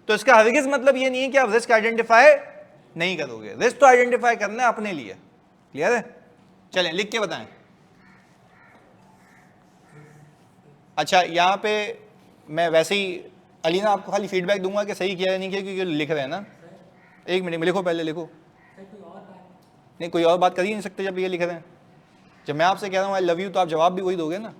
तो इसका हरगिज़ मतलब ये नहीं है कि आप रिस्क आइडेंटिफाई नहीं करोगे, रिस्क तो आइडेंटिफाई करना है अपने लिए। क्लियर है? चलें लिख के बताएं। अच्छा यहाँ पे मैं वैसे ही अलीना आपको खाली फीडबैक दूंगा कि सही किया या नहीं किया, क्योंकि लिख रहे हैं ना। एक मिनट में लिखो, पहले लिखो। नहीं कोई और बात कर ही नहीं सकते जब ये लिख रहे हैं। जब मैं आपसे कह रहा हूँ आई लव यू तो आप जवाब भी वही दोगे ना।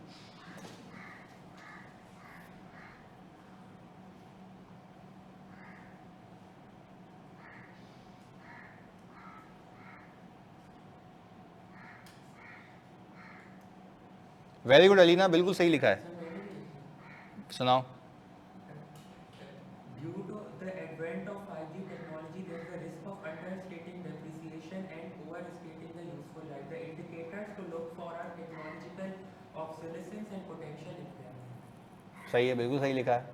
वेरी गुड अलीना, बिल्कुल सही लिखा है। सुनाओ। Due to the advent of 5G technology, there is a risk of understating depreciation and overstating the useful life. The indicators to look for are technological obsolescence and potential impairment. सही है, बिल्कुल सही लिखा है।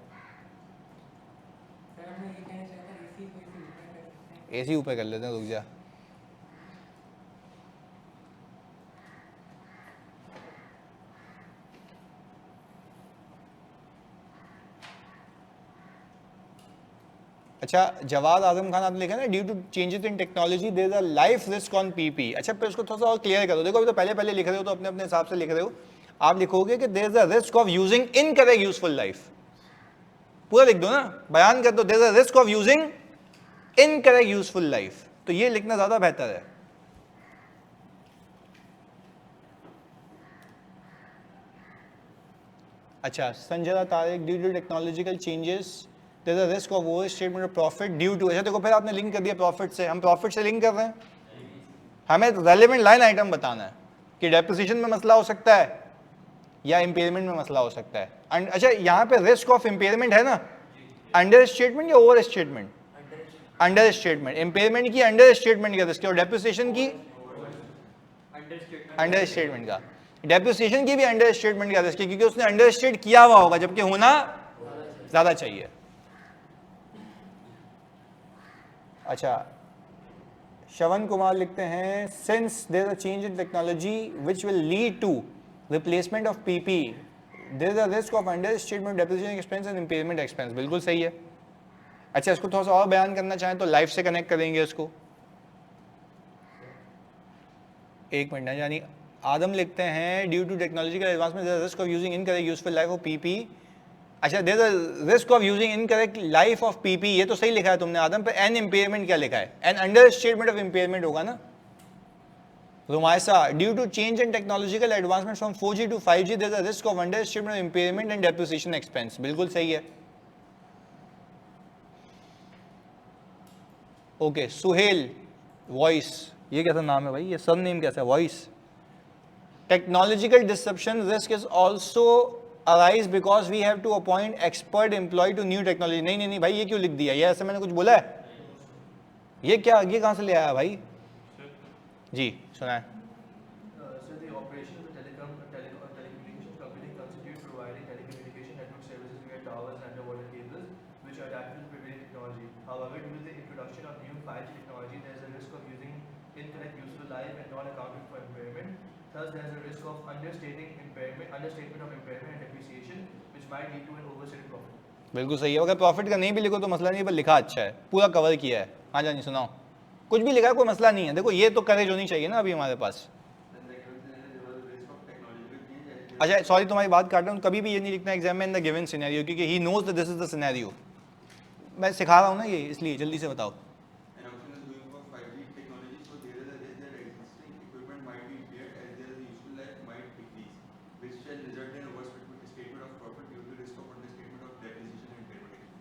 सर मैं ये कहना चाहता हूँ इसी को इसी ऊपर कर सकते हैं। एसी ऊपर कर लेते हैं, रुक जा। अच्छा जवाद आजम खान आपने लिखा ना, due to changes in technology there is a life risk on PP. अच्छा फिर उसको थोड़ा सा और क्लियर करो। देखो अभी तो पहले लिख रहे हो तो अपने अपने हिसाब से लिख रहे हो। आप लिखोगे कि there is a risk of using incorrect useful life, पूरा लिख दो ना, बयान कर दो, there is a risk of using incorrect useful life, तो ये लिखना ज्यादा बेहतर है। अच्छा Sanjay Tariq, due to technological changes there is a risk of over statement of profit due to. अच्छा देखो फिर आपने लिंक कर दिया प्रॉफिट से, हम प्रॉफिट से लिंक कर रहे हैं, हमें रेलेवेंट लाइन आइटम बताना है कि डेप्रिसिएशन में मसला हो सकता है या इंपेयरमेंट में मसला हो सकता है। अच्छा यहाँ पे रिस्क ऑफ इंपेयरमेंट है ना, अंडर स्टेटमेंट या over statement? Under statement. Impairment की अंडर स्टेटमेंट का रिस्क और डेप्रिसिएशन की अंडर स्टेटमेंट का। डेप्रिसिएशन की भी अंडर स्टेटमेंट का रिस्क है क्योंकि उसने अंडर स्टेट किया हुआ होगा, जबकि होना ज्यादा चाहिए। अच्छा श्रवण कुमार लिखते हैं, since there a change in technology which will lead to replacement of PP there is a risk of understatement depreciation expense and impairment expense. बिल्कुल सही है। अच्छा इसको थोड़ा सा और बयान करना चाहें तो लाइफ से कनेक्ट करेंगे इसको। एक मिनट ना, यानी आदम लिखते हैं due to technological advancement there is a risk of using incorrect useful life of PP अच्छा, there is risk of using incorrect life of PP, ये तो सही लिखा है तुमने आदम पे। एन इम्पेयरमेंट क्या लिखा है? An understatement of impairment होगा ना। Rumaysa, due to change in technological advancement from 4G to 5G there is a risk of understatement of impairment and depreciation expense. बिल्कुल सही है। ओके, सुहेल वॉइस, ये कैसा नाम है भाई, ये सब नेम कैसा है? Voice. Technological disruption risk is also arise because we have to appoint expert employ to new technology. नहीं नहीं नहीं भाई, ये क्यों लिख दिया? ये ऐसे मैंने कुछ बोला है? ये क्या, ये कहाँ से ले आया भाई? जी सुना है। So the operation of the telecommunication company constitute providing telecommunication network services via towers and underwater cables, which are adapted to prevailing technology. However, due to the introduction of new 5G technology, there is a risk of using incorrect useful life and not accounting for impairment. Thus, there is a risk of understatement of impairment and depreciation, which might lead to an overstated profit. बिल्कुल सही है। अगर प्रॉफिट का नहीं भी लिखो तो मसला नहीं, पर लिखा अच्छा है, पूरा कवर किया है। हाँ जानी सुनाओ, कुछ भी लिखा है कोई मसला नहीं है। देखो ये तो करेज होनी चाहिए ना अभी हमारे पास। अच्छा सॉरी तुम्हारी बात काट रहा हूँ, कभी भी ये नहीं लिखना एग्जाम में इन द गिवन सिनेरियो, क्योंकि he knows that this is the scenario. मैं सिखा रहा हूँ ना ये, इसलिए जल्दी से बताओ।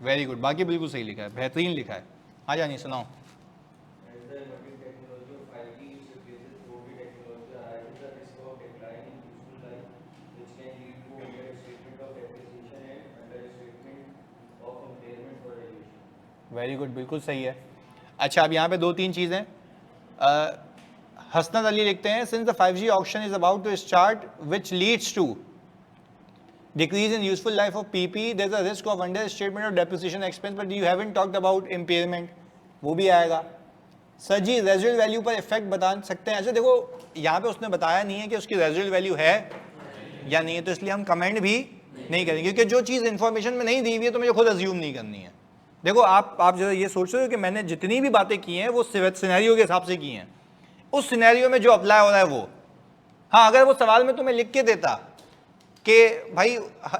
वेरी गुड, बाकी बिल्कुल सही लिखा है, बेहतरीन लिखा है। हाँ जानी सुनाओ। वेरी गुड, बिल्कुल सही है। अच्छा अब यहाँ पे दो तीन चीज़ें, हसनत अली लिखते हैं since the 5G auction is about to start which leads to decrease in useful life of PP, there's a risk of understatement of depreciation expense, but you haven't talked about impairment, वो भी आएगा। सर जी रेजिडुअल वैल्यू पर इफेक्ट बता सकते हैं? ऐसे देखो यहाँ पे उसने बताया नहीं है कि उसकी रेजिडुअल वैल्यू है या नहीं है, तो इसलिए हम कमेंट भी नहीं करेंगे, क्योंकि जो चीज़ इन्फॉर्मेशन में नहीं दी हुई है तो मुझे खुद अज्यूम नहीं करनी है। देखो आप जो ये सोच रहे हो कि मैंने जितनी भी बातें की हैं वो सिनेरियो के हिसाब से की हैं, उस सिनेरियो में जो अप्लाई हो रहा है वो। हाँ अगर वो सवाल में तुम्हें लिख के देता कि भाई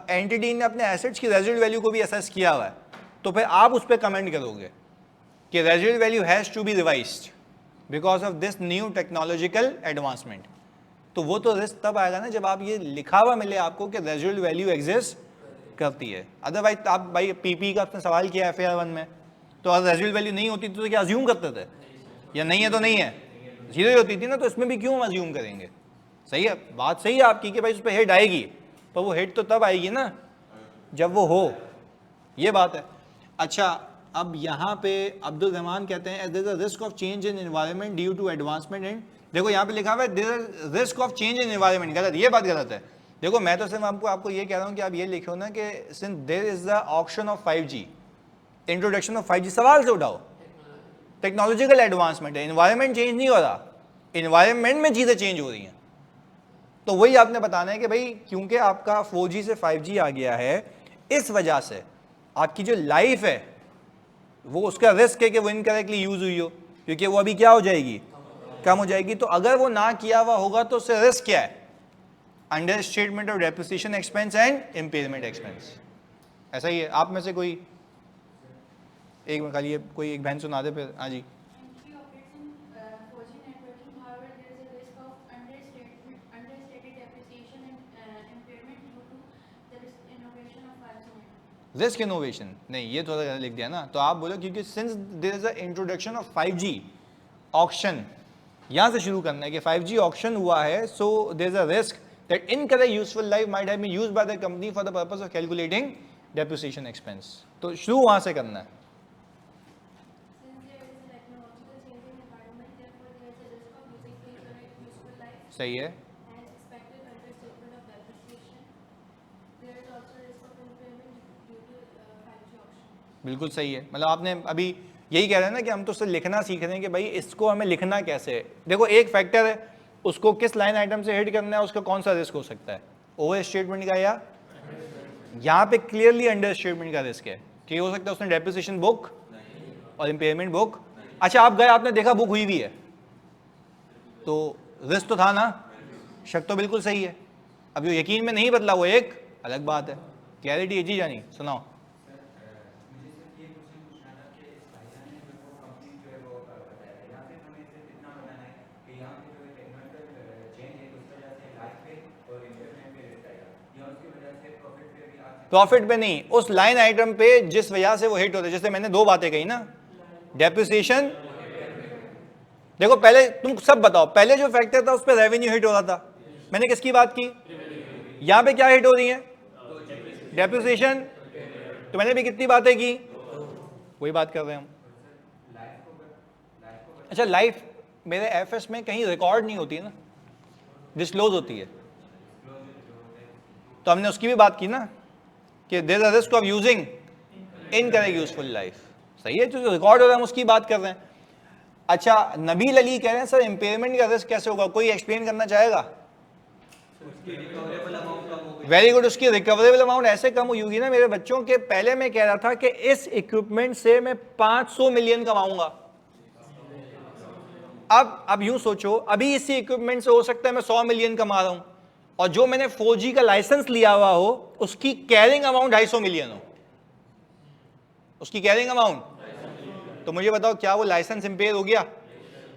एंटिटी ने अपने एसेट्स की रेजिडुअल वैल्यू को भी असेस किया हुआ है, तो फिर आप उस पर कमेंट करोगे कि residual value has to be revised because of this new technological advancement. तो वो तो रिस्क तब आएगा ना जब आप ये लिखा हुआ मिले आपको कि रेजिडुअल वैल्यू एग्जिस्ट करती है। अदरवाइज आप भाई पीपी का आपने सवाल किया FAR 1 में, तो अगर रेजिडुअल वैल्यू नहीं होती तो क्या अज्यूम करते थे? या नहीं है तो नहीं है, जीरो ही होती थी ना, तो इसमें भी क्यों हम अज्यूम करेंगे? सही है, बात सही है आपकी कि भाई उस पर हेड आएगी, पर वो हेड तो तब आएगी ना जब वो हो, ये बात है। अच्छा अब यहाँ पे अब्दुल रहमान कहते हैं there is a risk of change in environment due to advancement in, देखो यहाँ पे लिखा हुआ है there is risk of change in environment, गलत, ये बात गलत है। देखो मैं तो सिर्फ आपको ये कह रहा हूँ कि आप ये लिखो ना कि since there is the auction of 5G, introduction of 5G, सवाल से उठाओ, टेक्नोलॉजिकल एडवांसमेंट है, एनवायरनमेंट चेंज नहीं हो रहा, एनवायरनमेंट में चीज़ें चेंज हो रही हैं। तो वही आपने बताना है कि भाई क्योंकि आपका 4G से 5G आ गया है, इस वजह से आपकी जो लाइफ है वो उसका रिस्क है कि वो इनकरेक्टली यूज हुई हो, क्योंकि वो अभी क्या हो जाएगी, कम हो जाएगी। तो अगर वो ना किया हुआ होगा तो उससे रिस्क क्या है? Under statement of depreciation expense and impairment expense. ऐसा ही है। आप में से कोई एक में खाली कोई एक बहन सुना दे फिर। हाँ जी। रिस्क इनोवेशन नहीं, ये थोड़ा गलत लिख दिया ना, तो आप बोलो क्योंकि since there is a introduction of 5G auction, यहाँ से शुरू करना है कि 5G ऑक्शन हुआ है, so there is a risk that incorrect useful life might have been used by the company for the purpose of calculating depreciation expense. तो शुरू वहाँ से करना है। सही है, बिल्कुल सही है। मतलब आपने अभी यही कह रहे हैं ना कि हम तो उससे लिखना सीख रहे हैं कि भाई इसको हमें लिखना कैसे है। देखो एक फैक्टर है, उसको किस लाइन आइटम से हिट करना है, उसका कौन सा रिस्क हो सकता है, ओवर स्टेटमेंट का या यहाँ पे क्लियरली अंडर स्टेटमेंट का रिस्क है कि हो सकता है उसने डेप्रिसिएशन बुक और इम्पेयरमेंट बुक। अच्छा आप गए, आपने देखा बुक हुई भी है, तो रिस्क तो था ना, शक तो बिल्कुल सही है। अब जो यकीन में नहीं बदला वो एक अलग बात है। क्लैरिटी है जी जानी, सुनाओ। मुझे सिर्फ ये क्वेश्चन पूछना था कि भाईजान ने मेरे को कंपनी जो है वो बताया था, यहाँ पे हमें सिर्फ इतना बताना है कि यहाँ पे जो है टेक्नोलॉजिकल चेंज है उस वजह से लाइफ पे और इम्प्रूवमेंट पे रिस्क आएगा, या उसकी वजह से प्रॉफिट पे भी आ सकता है। प्रॉफिट पे नहीं, उस लाइन आइटम पे जिस वजह से वो हिट होते हैं। जैसे मैंने दो बातें कही ना, डेप्रिसिएशन। देखो पहले तुम सब बताओ, पहले जो फैक्टर था उस पर रेवेन्यू हिट हो रहा था, मैंने किसकी बात की? यहां पे क्या हिट हो रही है? डेप्रिसिएशन। तो मैंने भी कितनी बातें की, वही बात कर रहे हैं हम। अच्छा लाइफ मेरे एफएस में कहीं रिकॉर्ड नहीं होती है ना, डिस्क्लोज होती है, तो हमने उसकी भी बात की ना कि there is a risk of using incorrect useful life. सही है, जो रिकॉर्ड हो रहा है हम उसकी बात कर रहे हैं। अच्छा नबील अली कह रहे हैं सर इम्पेयरमेंट का रिस्क कैसे होगा, कोई एक्सप्लेन करना चाहेगा? वेरी गुड, उसकी रिकवरेबल अमाउंट ऐसे कम हुई होगी ना मेरे बच्चों के, पहले मैं कह रहा था कि इस इक्विपमेंट से मैं 500 मिलियन कमाऊंगा। अब यूं सोचो, अभी इसी इक्विपमेंट से हो सकता है मैं 100 मिलियन कमा रहा हूं, और जो मैंने 4G का लाइसेंस लिया हुआ हो उसकी कैरिंग अमाउंट 250 मिलियन हो, उसकी कैरिंग अमाउंट। तो मुझे बताओ क्या वो लाइसेंस इंपेयर हो गया?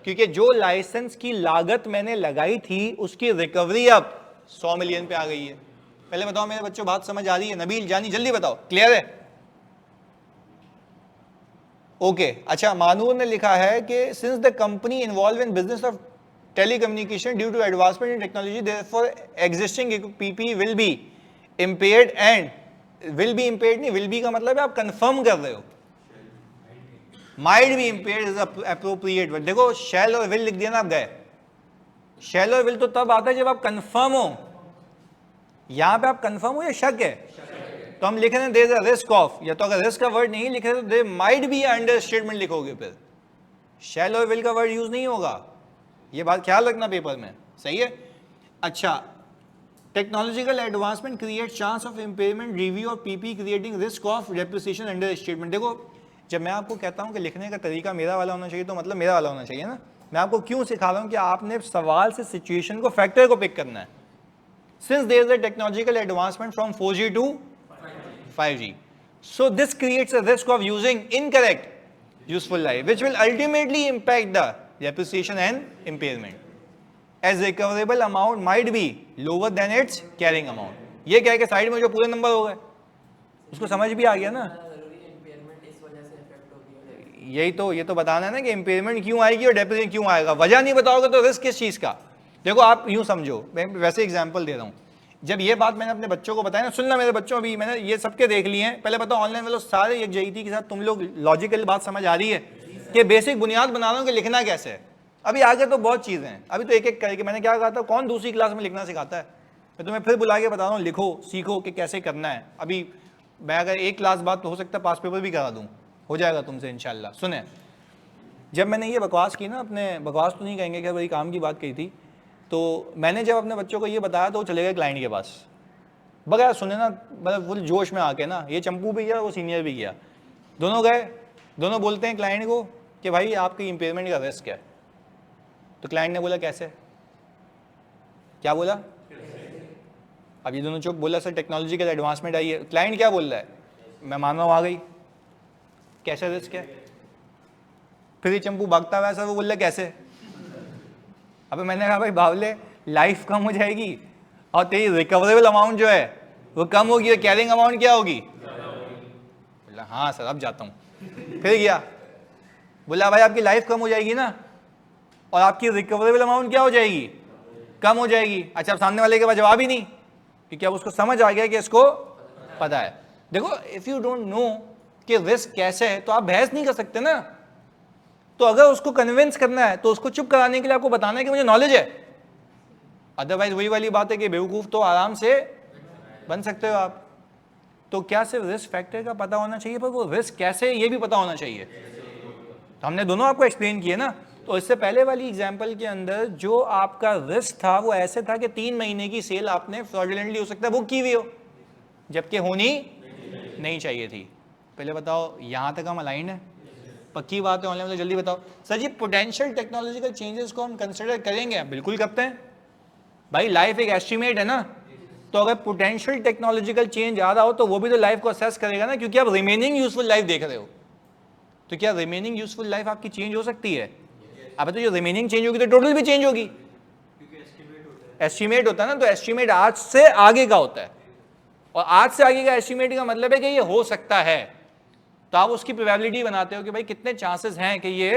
क्योंकि जो लाइसेंस की लागत मैंने लगाई थी उसकी रिकवरी अब 100 मिलियन पे आ गई है। पहले बताओ मेरे बच्चों, बात समझ आ रही है? नबील जानी जल्दी बताओ, क्लियर है? ओके अच्छा, मानूर ने लिखा है कि since the company involve in business of telecommunication due to advancement in technology therefore existing PP will be impaired and will be impaired नहीं, विल बी का मतलब है आप कंफर्म कर रहे हो, might be impaired is appropriate word. देखो शैल और विल लिख दिया ना, आप गए। शैल और विल तो तब आता है जब आप कंफर्म हो, यहां पे आप कंफर्म हो या शक है? तो हम लिख रहे हैं there is a risk of, या तो अगर रिस्क का वर्ड नहीं लिख रहे तो there might be understatement लिखोगे, फिर शैल और विल का वर्ड यूज नहीं होगा। ये बात ख्याल रखना पेपर में, सही है? अच्छा, technological advancement create chance of impairment review of PP creating risk of depreciation under statement. देखो जब मैं आपको कहता हूं कि लिखने का तरीका मेरा वाला होना चाहिए, तो मतलब मेरा वाला होना चाहिए ना। मैं आपको क्यों सिखा रहा हूं कि आपने सवाल से सिचुएशन को, फैक्टर को पिक करना है। Since there is a technological advancement from 4G to 5G, so this creates a risk of using incorrect useful life, which will ultimately impact the depreciation and impairment, as recoverable amount might be lower than its carrying amount. ये क्या है कि साइड में जो पूरे नंबर हो गए उसको समझ भी आ गया ना? यही तो, ये तो बताना है ना कि इम्पेयरमेंट क्यों आएगी और डेप्रिसिएशन क्यों आएगा। वजह नहीं बताओगे तो रिस्क किस चीज़ का? देखो आप यूं समझो, मैं वैसे एग्जांपल दे रहा हूं। जब ये बात मैंने अपने बच्चों को बताया ना, सुनना मेरे बच्चों, अभी मैंने ये सबके देख लिए हैं। पहले बताओ ऑनलाइन वालों सारे यकजहती के साथ तुम लोग लॉजिकल बात समझ आ रही है कि बेसिक बुनियाद बना रहा हूं कि लिखना कैसे है। अभी आगे तो बहुत चीज़ें हैं, अभी तो एक एक करके। मैंने क्या कहा था, कौन दूसरी क्लास में लिखना सिखाता है? मैं तुम्हें फिर बुला के बता रहा हूँ, लिखो सीखो कि कैसे करना है। अभी मैं अगर एक क्लास बाद तो हो सकता है पास पेपर भी करा दूँ, हो जाएगा तुमसे इंशाल्लाह। सुने, जब मैंने ये बकवास की ना, अपने बकवास तो नहीं कहेंगे, क्या बड़ी काम की बात कही थी, तो मैंने जब अपने बच्चों को ये बताया तो वो चले गए क्लाइंट के पास, बगैर सुने ना, मतलब फुल जोश में आके ना। ये चंपू भी गया, वो सीनियर भी गया, दोनों गए। दोनों बोलते हैं क्लाइंट को कि भाई आपकी इम्पेयरमेंट का रिस्क है। तो क्लाइंट ने बोला कैसे? क्या बोला? अब ये दोनों चुप। बोला सर टेक्नोलॉजिकल एडवांसमेंट आई है। क्लाइंट क्या बोल रहा है? मैं मान रहा हूँ आ गई। कैसे रिस्क है? फिर ये चंपू भागता हुआ है, सर वो बोल रहा है कैसे? अबे मैंने कहा भाई बावले, लाइफ कम हो जाएगी और तेरी रिकवरेबल अमाउंट जो है वो कम होगी, और कैरिंग अमाउंट क्या होगी? बोला हाँ सर अब जाता हूँ। फिर गया, बोला भाई आपकी लाइफ कम हो जाएगी ना, और आपकी रिकवरेबल अमाउंट क्या हो जाएगी? कम हो जाएगी। अच्छा, अब सामने वाले के पास जवाब ही नहीं, क्योंकि अब उसको समझ आ गया कि इसको पता है। देखो इफ यू डोंट नो कि रिस्क कैसे है तो आप बहस नहीं कर सकते ना। तो अगर उसको कन्विंस करना है तो उसको चुप कराने के लिए आपको बताना है कि मुझे नॉलेज है। अदरवाइज वही वाली बात है कि बेवकूफ़ तो आराम से बन सकते हो आप। तो क्या सिर्फ रिस्क फैक्टर का पता होना चाहिए, पर वो रिस्क कैसे ये भी पता होना चाहिए। तो हमने दोनों आपको एक्सप्लेन किए ना। तो इससे पहले वाली एग्जांपल के अंदर जो आपका रिस्क था वो ऐसे था कि 3 महीने की सेल आपने फ्रॉडुलेंटली हो सकता है बुक की हुई हो, जबकि होनी नहीं चाहिए थी। पहले बताओ यहाँ तक हम अलाइंड है? पक्की बात है ऑनलाइन? जल्दी बताओ सर जी। पोटेंशियल टेक्नोलॉजिकल चेंजेस को हम कंसिडर करेंगे? बिल्कुल करते हैं भाई, लाइफ एक एस्टिमेट है ना। तो तो अगर पोटेंशियल टेक्नोलॉजिकल चेंज आ रहा हो तो वो भी तो लाइफ को असेस करेगा ना, क्योंकि आप रिमेनिंग यूजफुल लाइफ देख रहे हो। तो क्या रिमेनिंग यूजफुल लाइफ आपकी चेंज हो सकती है? अब तो जो रिमेनिंग चेंज होगी तो टोटल भी चेंज होगी, एस्टिमेट होता है ना। तो एस्टिमेट आज से आगे का होता है, और आज से आगे का एस्टिमेट का मतलब है कि ये हो सकता है। तो आप उसकी प्रोबेबिलिटी बनाते हो कि भाई कितने चांसेस हैं कि ये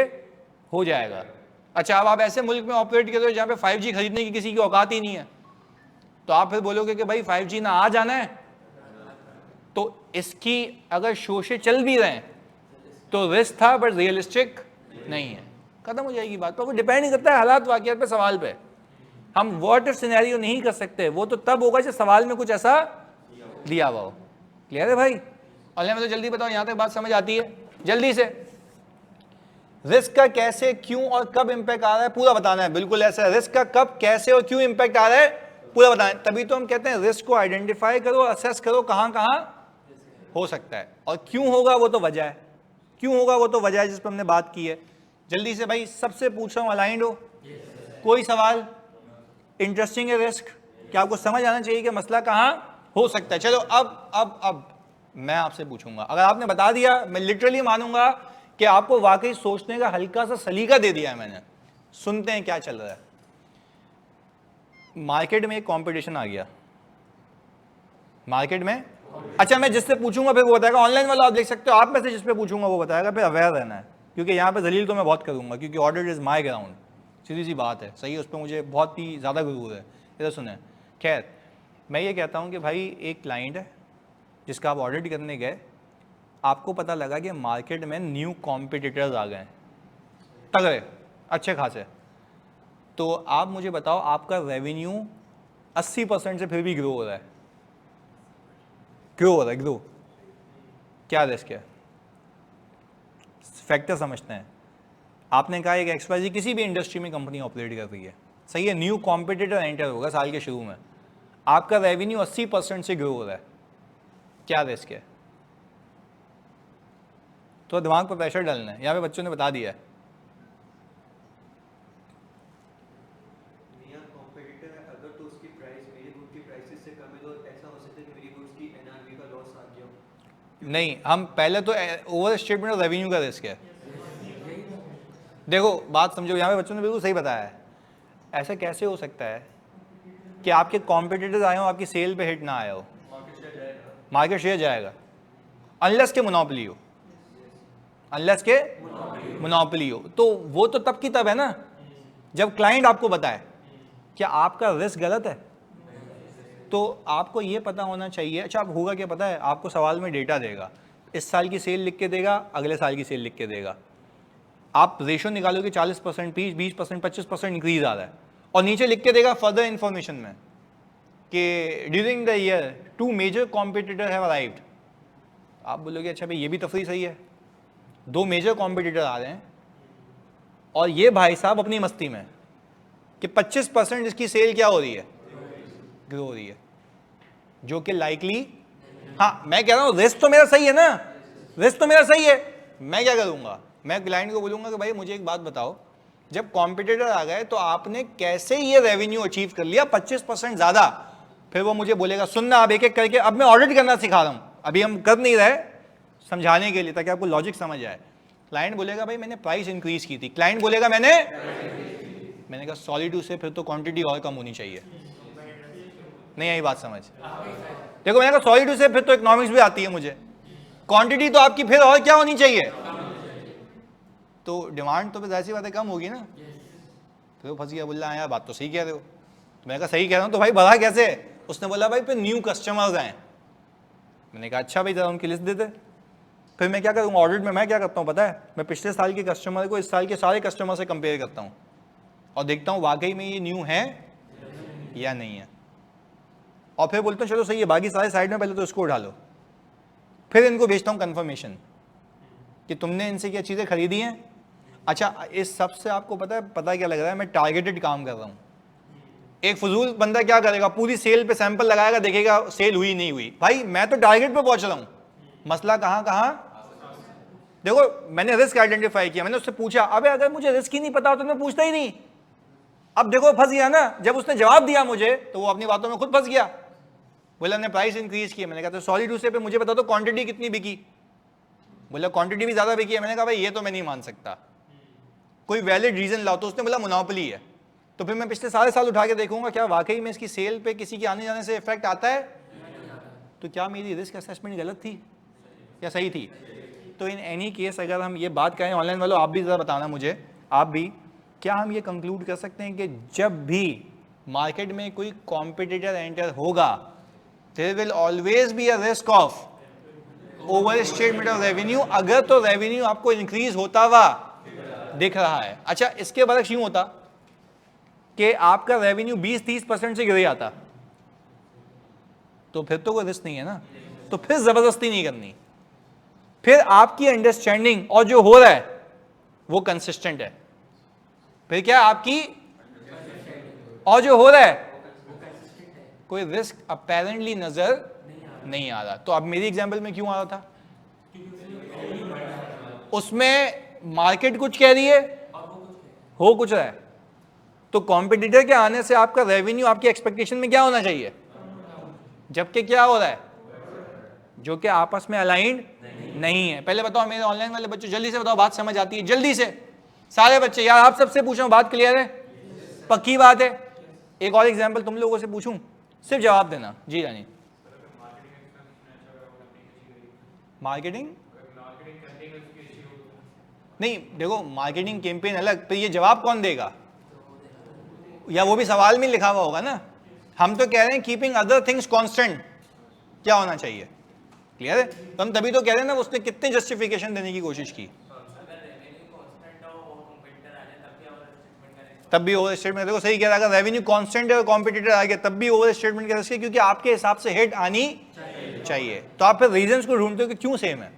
हो जाएगा। अच्छा, अब आप ऐसे मुल्क में ऑपरेट कर रहे हो जहाँ पे 5G खरीदने की किसी की औकात ही नहीं है, तो आप फिर बोलोगे कि भाई 5G ना आ जाना है, तो इसकी अगर शोशे चल भी रहे हैं तो रिस्क था बट रियलिस्टिक नहीं है, खत्म हो जाएगी बात। तो वो डिपेंड नहीं करता है हालात वाक़ियात पे, सवाल पे। हम व्हाट इफ सिनेरियो नहीं कर सकते, वो तो तब होगा जब सवाल में कुछ ऐसा दिया हुआ हो। क्लियर है भाई? ऑनलाइन में तो जल्दी बताओ, यहाँ तक बात समझ आती है? जल्दी से। रिस्क का कैसे, क्यों और कब इंपैक्ट आ रहा है पूरा बताना है। बिल्कुल ऐसा है, रिस्क का कब, कैसे और क्यों इंपैक्ट आ रहा है पूरा बताना है। तभी तो हम कहते हैं रिस्क को आइडेंटिफाई करो, असेस करो कहाँ कहाँ हो सकता है, और क्यों होगा वो तो वजह है। क्यों होगा वो तो वजह है जिस पर हमने बात की है। जल्दी से भाई, सबसे पूछ रहा हूँ, अलाइंड हो? कोई सवाल? इंटरेस्टिंग है रिस्क, क्या आपको समझ आना चाहिए कि मसला कहाँ हो सकता है। चलो अब मैं आपसे पूछूंगा, अगर आपने बता दिया मैं लिटरली मानूंगा कि आपको वाकई सोचने का हल्का सा सलीका दे दिया है मैंने। सुनते हैं क्या चल रहा है मार्केट में। एक कंपटीशन आ गया मार्केट में। अच्छा, मैं जिससे पूछूंगा फिर वो बताएगा। ऑनलाइन वाला आप देख सकते हो, आप में से जिस पे पूछूंगा वो बताएगा। फिर अवेयर रहना है, क्योंकि यहाँ पे दलील तो मैं बहुत करूंगा, क्योंकि ऑडिट इज माई ग्राउंड। सीधी सी बात है, सही है, उस पर मुझे बहुत ही ज़्यादा गुरूर है। इधर सुने। खैर, मैं ये कहता हूँ कि भाई एक क्लाइंट है जिसका आप ऑडिट करने गए, आपको पता लगा कि मार्केट में न्यू कॉम्पिटिटर्स आ गए तगड़े अच्छे खासे। तो आप मुझे बताओ, आपका रेवेन्यू 80% से फिर भी ग्रो हो रहा है, ग्रो। क्या रिस्क है? फैक्टर समझते हैं। आपने कहा एक XYZ किसी भी इंडस्ट्री में कंपनी ऑपरेट कर रही है, सही है, न्यू कॉम्पिटिटर एंटर होगा साल के शुरू में, आपका रेवेन्यू 80% से ग्रो हो रहा है, क्या रिस्क है? तो दिमाग पर प्रेशर डालना है, यहाँ पे बच्चों ने बता दिया है। कॉम्पिटिटर है, अगर तो उसकी प्राइस मेरी गुड की प्राइसेस से कम है, तो ऐसा हो सकता है कि मेरी गुड्स की NRV का लॉस आ गया। नहीं, हम पहले तो ओवर स्टेटमेंट ऑफ रेवेन्यू का रिस्क है। देखो बात समझो, यहाँ पे बच्चों ने बिल्कुल सही बताया है। ऐसा कैसे हो सकता है कि आपके कॉम्पिटिटर्स आए हो, आपकी सेल पे हिट ना आया हो? मार्केट शेयर जाएगा अनलेस के मोनोपोली हो, अनलेस के मोनोपोली हो। तो वो तो तब की तब है ना जब क्लाइंट आपको बताए क्या आपका रिस्क गलत है। तो आपको ये पता होना चाहिए। अच्छा, अब होगा क्या पता है, आपको सवाल में डेटा देगा, इस साल की सेल लिख के देगा, अगले साल की सेल लिख के देगा। आप रेशो निकालोगे 40%, 20%, 25% इंक्रीज आ रहा है, और नीचे लिख के देगा फर्दर इंफॉर्मेशन में कि during the year 2 major competitor have arrived. आप बोलोगे अच्छा भाई ये भी तफरी सही है, 2 मेजर कॉम्पिटिटर आ रहे हैं और ये भाई साहब अपनी मस्ती में कि 25% इसकी सेल क्या हो रही है, ग्रो हो रही है, जो कि लाइकली। हाँ, मैं कह रहा हूँ रिस्क तो मेरा सही है ना, रिस्क तो मेरा सही है। मैं क्या करूँगा, मैं क्लाइंट को बोलूँगा कि भाई मुझे एक बात बताओ, जब कॉम्पिटिटर आ गए तो आपने कैसे ये रेवेन्यू अचीव कर लिया 25% ज़्यादा। फिर वो मुझे बोलेगा सुनना आप एक एक करके, अब मैं ऑडिट करना सिखा रहा हूँ, अभी हम कर नहीं रहे, समझाने के लिए ताकि आपको लॉजिक समझ आए। क्लाइंट बोलेगा भाई मैंने प्राइस इंक्रीज की थी, क्लाइंट बोलेगा मैंने कहा सॉरी टू से फिर तो क्वांटिटी और कम होनी चाहिए। नहीं आई बात समझ? देखो मैंने कहा सॉरी टू से फिर तो इकोनॉमिक्स भी आती है मुझे, क्वांटिटी तो आपकी फिर और क्या होनी चाहिए, तो डिमांड तो फिर ऐसी बात है कम होगी ना। फिर वो फंस गया, बोला यार बात तो सही कह रहे हो। तो मैंने कहा सही कह रहा हूँ, तो भाई बढ़ा कैसे? उसने बोला भाई फिर न्यू कस्टमर्स आए। मैंने कहा अच्छा भाई जरा उनकी लिस्ट देते। फिर मैं क्या करूँगा ऑडिट में, मैं क्या करता हूँ पता है, मैं पिछले साल के कस्टमर को इस साल के सारे कस्टमर से कंपेयर करता हूँ और देखता हूँ वाकई में ये न्यू है या नहीं है, और फिर बोलता हूँ चलो सही है, बाकी सारे साइड में पहले तो इसको उठा लो। फिर इनको भेजता हूँ कन्फर्मेशन कि तुमने इनसे क्या चीज़ें खरीदी हैं। अच्छा, इस सब से आपको पता क्या लग रहा है, मैं टारगेटेड काम कर रहा हूँ। एक फजूल बंदा क्या करेगा, पूरी सेल पे सैंपल लगाएगा, देखेगा सेल हुई नहीं हुई। भाई मैं तो टारगेट पे पहुंच रहा हूँ, मसला कहाँ देखो मैंने रिस्क आइडेंटिफाई किया, मैंने उससे पूछा, अबे अगर मुझे रिस्क ही नहीं पता होता तो मैं पूछता ही नहीं। अब देखो फंस गया ना, जब उसने जवाब दिया मुझे तो वो अपनी बातों में खुद फंस गया। बोला हमने प्राइस इंक्रीज किया। मैंने कहा तो सॉरी टू से पे मुझे बता दो क्वांटिटी कितनी बिकी। बोला क्वांटिटी भी ज्यादा बिकी है। मैंने कहा भाई ये तो मैं नहीं मान सकता, कोई वैलिड रीजन लाओ। तो उसने बोला मोनोपोली है। तो फिर मैं पिछले सारे साल उठा के देखूंगा क्या वाकई में इसकी सेल पे किसी के आने जाने से इफेक्ट आता है। तो क्या मेरी रिस्क असेसमेंट गलत थी या सही थी? तो इन एनी केस अगर हम ये बात करें, ऑनलाइन वालों आप भी ज़रा बताना मुझे, आप भी, क्या हम ये कंक्लूड कर सकते हैं कि जब भी मार्केट में कोई कॉम्पिटिटर एंटर होगा there will always be a risk of over statement of revenue, अगर तो रेवेन्यू आपको इंक्रीज होता हुआ दिख रहा है। अच्छा, इसके बरक्स यूं होता कि आपका रेवेन्यू 20-30% से गिर जाता, तो फिर तो कोई रिस्क नहीं है ना। तो फिर जबरदस्ती नहीं करनी, फिर आपकी अंडरस्टैंडिंग और जो हो रहा है वो कंसिस्टेंट है। फिर क्या आपकी और जो हो रहा है कोई रिस्क अपेरेंटली नजर नहीं आ रहा। तो अब मेरी एग्जांपल में क्यों आ रहा था? उसमें मार्केट कुछ कह रही है, हो कुछ रहा है। तो कॉम्पिटिटर के आने से आपका रेवेन्यू आपकी एक्सपेक्टेशन में क्या होना चाहिए, जबकि क्या हो रहा है, जो कि आपस में अलाइंड नहीं है। पहले बताओ मेरे ऑनलाइन वाले बच्चों, जल्दी से बताओ, बात समझ आती है जल्दी से? सारे बच्चे यार, आप सबसे पूछ रहा हूं, बात क्लियर है, पक्की बात है? एक और एग्जांपल तुम लोगों से पूछूं, सिर्फ जवाब देना। जी रानी। मार्केटिंग नहीं, देखो मार्केटिंग कैंपेन अलग, तो ये जवाब कौन देगा, या वो भी सवाल में लिखा हुआ होगा ना। हम तो कह रहे हैं कीपिंग अदर थिंग्स कांस्टेंट क्या होना चाहिए, क्लियर है? तो हम तभी तो कह रहे हैं ना उसने कितने जस्टिफिकेशन देने की कोशिश की, तब भी ओवर स्टेटमेंट। देखो सही कह रहा है, अगर रेवेन्यू कांस्टेंट है और कॉम्पिटिटर आ गया तब भी ओवर स्टेटमेंट कर सकते, क्योंकि आपके हिसाब से हिट आनी चाहिए। तो आप फिर रीजंस को ढूंढते हो कि क्यों सेम है।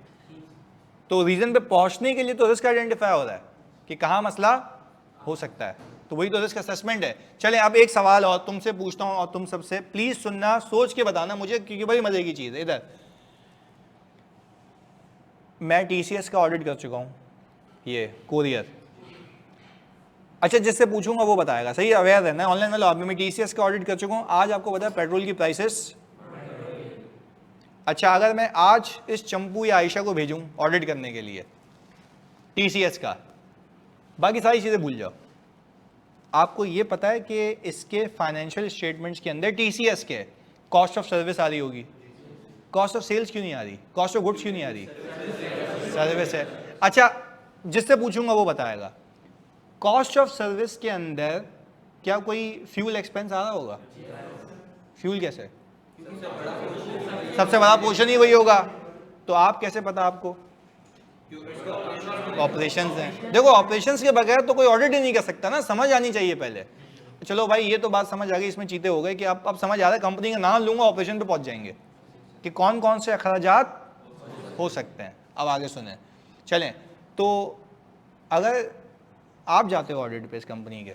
तो रीजन पे पहुंचने के लिए तो रिस्क आइडेंटिफाई हो रहा है कि कहां मसला हो सकता है, तो वही तो रिस्क असेसमेंट है। चले अब एक सवाल और तुमसे पूछता हूं, और तुम सबसे प्लीज सुनना, सोच के बताना मुझे, क्योंकि बड़ी मजे की चीज है। इधर मैं टीसीएस का ऑडिट कर चुका हूं, ये कोरियर। अच्छा, जिससे पूछूंगा वो बताएगा, सही अवेयर रहना है ऑनलाइन वाला। मैं टीसीएस का ऑडिट कर चुका हूं। आज आपको पता है पेट्रोल की प्राइसेस। अच्छा, अगर मैं आज इस चंपू या आयशा को भेजूं ऑडिट करने के लिए टीसीएस का, बाकी सारी चीजें भूल जाओ, आपको ये पता है कि इसके फाइनेंशियल स्टेटमेंट्स के अंदर टीसीएस के कॉस्ट ऑफ सर्विस आ रही होगी, कॉस्ट ऑफ सेल्स क्यों नहीं आ रही, कॉस्ट ऑफ गुड्स क्यों नहीं आ रही, सर्विस है। अच्छा, जिससे पूछूंगा वो बताएगा। कॉस्ट ऑफ सर्विस के अंदर क्या कोई फ्यूल एक्सपेंस आ रहा होगा? फ्यूल कैसे, सबसे बड़ा पोर्शन ही वही होगा। तो आप कैसे पता आपको? ऑपरेशंस हैं। देखो ऑपरेशंस के बगैर तो कोई ऑडिट ही नहीं कर सकता ना, समझ आनी चाहिए पहले। चलो भाई ये तो बात समझ आ गई, इसमें चीते हो गए कि अब समझ आ रहा है, कंपनी का नाम लूंगा ऑपरेशन पे पहुंच जाएंगे कि कौन कौन से अखराजात हो सकते हैं। अब आगे सुने, चलें। तो अगर आप जाते हो ऑडिट पे इस कंपनी के,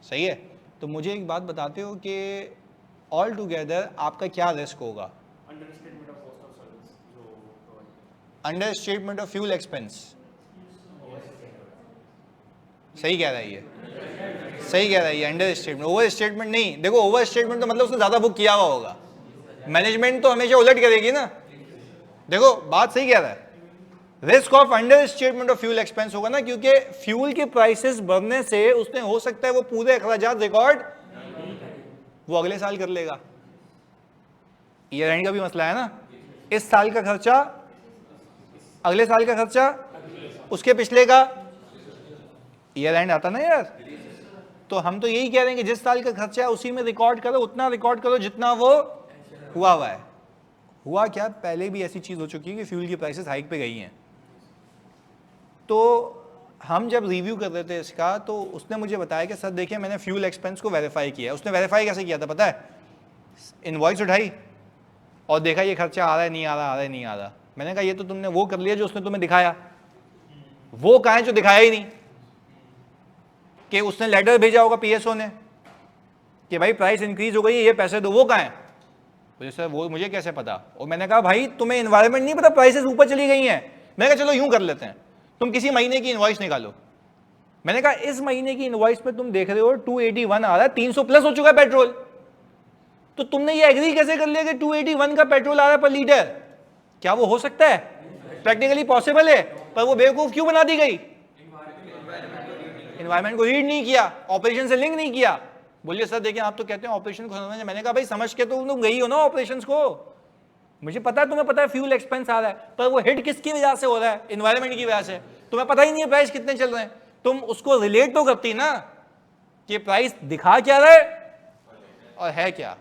सही है, तो मुझे एक बात बताते हो कि ऑल टुगेदर आपका क्या रिस्क होगा? Under statement of fuel expense. सही कह रहा है ये, सही कह रहा है ये, अंडर स्टेटमेंट। ओवर स्टेटमेंट नहीं। देखो ओवर स्टेटमेंट तो मतलब उसने ज्यादा बुक किया हुआ होगा, मैनेजमेंट तो हमेशा उलट करेगी ना। देखो बात सही कह रहा है, risk of understatement of fuel expense होगा ना, क्योंकि फ्यूल के प्राइसेस बढ़ने से उसने हो सकता है वो पूरे अखराजात रिकॉर्ड वो अगले साल कर लेगा। ईयर एंड का भी मसला है ना, इस साल का खर्चा अगले साल का खर्चा उसके पिछले का, ईयर एंड आता ना यार। तो हम तो यही कह रहे हैं कि जिस साल का खर्चा है उसी में रिकॉर्ड करो, उतना रिकॉर्ड करो जितना वो हुआ है। हुआ क्या, पहले भी ऐसी चीज हो चुकी है कि फ्यूल की प्राइसेस हाइक पे गई हैं। तो हम जब रिव्यू कर रहे थे इसका, तो उसने मुझे बताया कि सर देखिए मैंने फ्यूल एक्सपेंस को वेरीफाई किया। उसने वेरीफाई कैसे किया था पता है? इनवॉइस उठाई और देखा ये खर्चा आ रहा है नहीं आ रहा, आ रहा है नहीं आ रहा। मैंने कहा ये तो तुमने वो कर लिया जो उसने तुम्हें दिखाया, वो कहाँ है जो दिखाया ही नहीं। कि उसने लेटर भेजा होगा पीएसओ ने कि भाई प्राइस इंक्रीज हो गई है, ये पैसे दो, वो कहाँ है? बोले सर वो मुझे कैसे पता। और मैंने कहा भाई तुम्हें एनवायरनमेंट नहीं पता, प्राइसेस ऊपर चली गई हैं। मैंने कहा चलो यूं कर लेते हैं, तुम किसी महीने की इनवॉइस निकालो। मैंने कहा इस महीने की इनवॉइस पे तुम देख रहे हो 281 आ रहा है, 300 प्लस हो चुका है पेट्रोल। तो तुमने ये एग्री कैसे कर लिया कि 281 का पेट्रोल आ रहा है पर लीटर? क्या वो हो सकता है? प्रैक्टिकली पॉसिबल है, पर वो बेवकूफ क्यों बना दी गई? एनवायरमेंट को रीड नहीं किया, ऑपरेशन से लिंक नहीं किया। बोलिए सर देखिए आप तो कहते हैं ऑपरेशन को समझना। मैंने कहा भाई समझ के तो तुम गई हो ना ऑपरेशंस को, मुझे पता है तुम्हें पता है फ्यूल एक्सपेंस आ रहा है, पर वो हिट किसकी वजह से हो रहा है? एनवायरमेंट की वजह से। तुम्हें पता ही नहीं है प्राइस कितने चल रहे हैं, तुम उसको रिलेट तो करती ना कि प्राइस दिखा क्या रहा है और है क्या।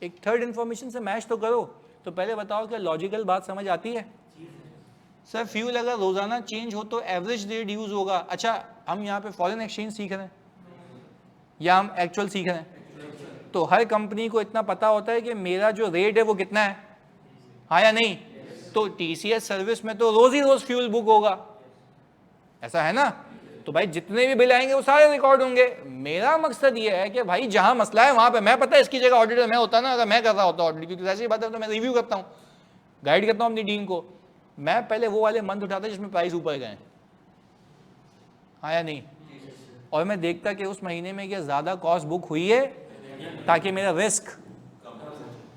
एक थर्ड इंफॉर्मेशन से मैच तो करो। तो पहले बताओ क्या लॉजिकल बात समझ आती है? सर फ्यूल अगर रोजाना चेंज हो तो एवरेज रेट यूज होगा। अच्छा हम यहाँ पे फॉरेन एक्सचेंज सीख रहे हैं या हम एक्चुअल सीख रहे हैं? तो हर कंपनी को इतना पता होता है कि मेरा जो रेट है वो कितना है, हाँ या नहीं? तो टीसीएस सर्विस में तो रोज ही रोज फ्यूल बुक होगा, ऐसा है ना? तो भाई जितने भी बिल आएंगे वो सारे रिकॉर्ड होंगे। मेरा मकसद ये है कि भाई जहां मसला है वहां पे, मैं पता है इसकी जगह ऑडिटर मैं होता ना, अगर मैं कर रहा होता ऑडिट, क्योंकि ऐसी बात है तो मैं रिव्यू करता हूँ, गाइड करता हूँ अपनी टीम को, मैं पहले वो वाले मंथ उठाता जिसमें प्राइस ऊपर गए, हाँ या नहीं? और मैं देखता कि उस महीने में क्या ज्यादा कॉस्ट बुक हुई है ताकि मेरा रिस्क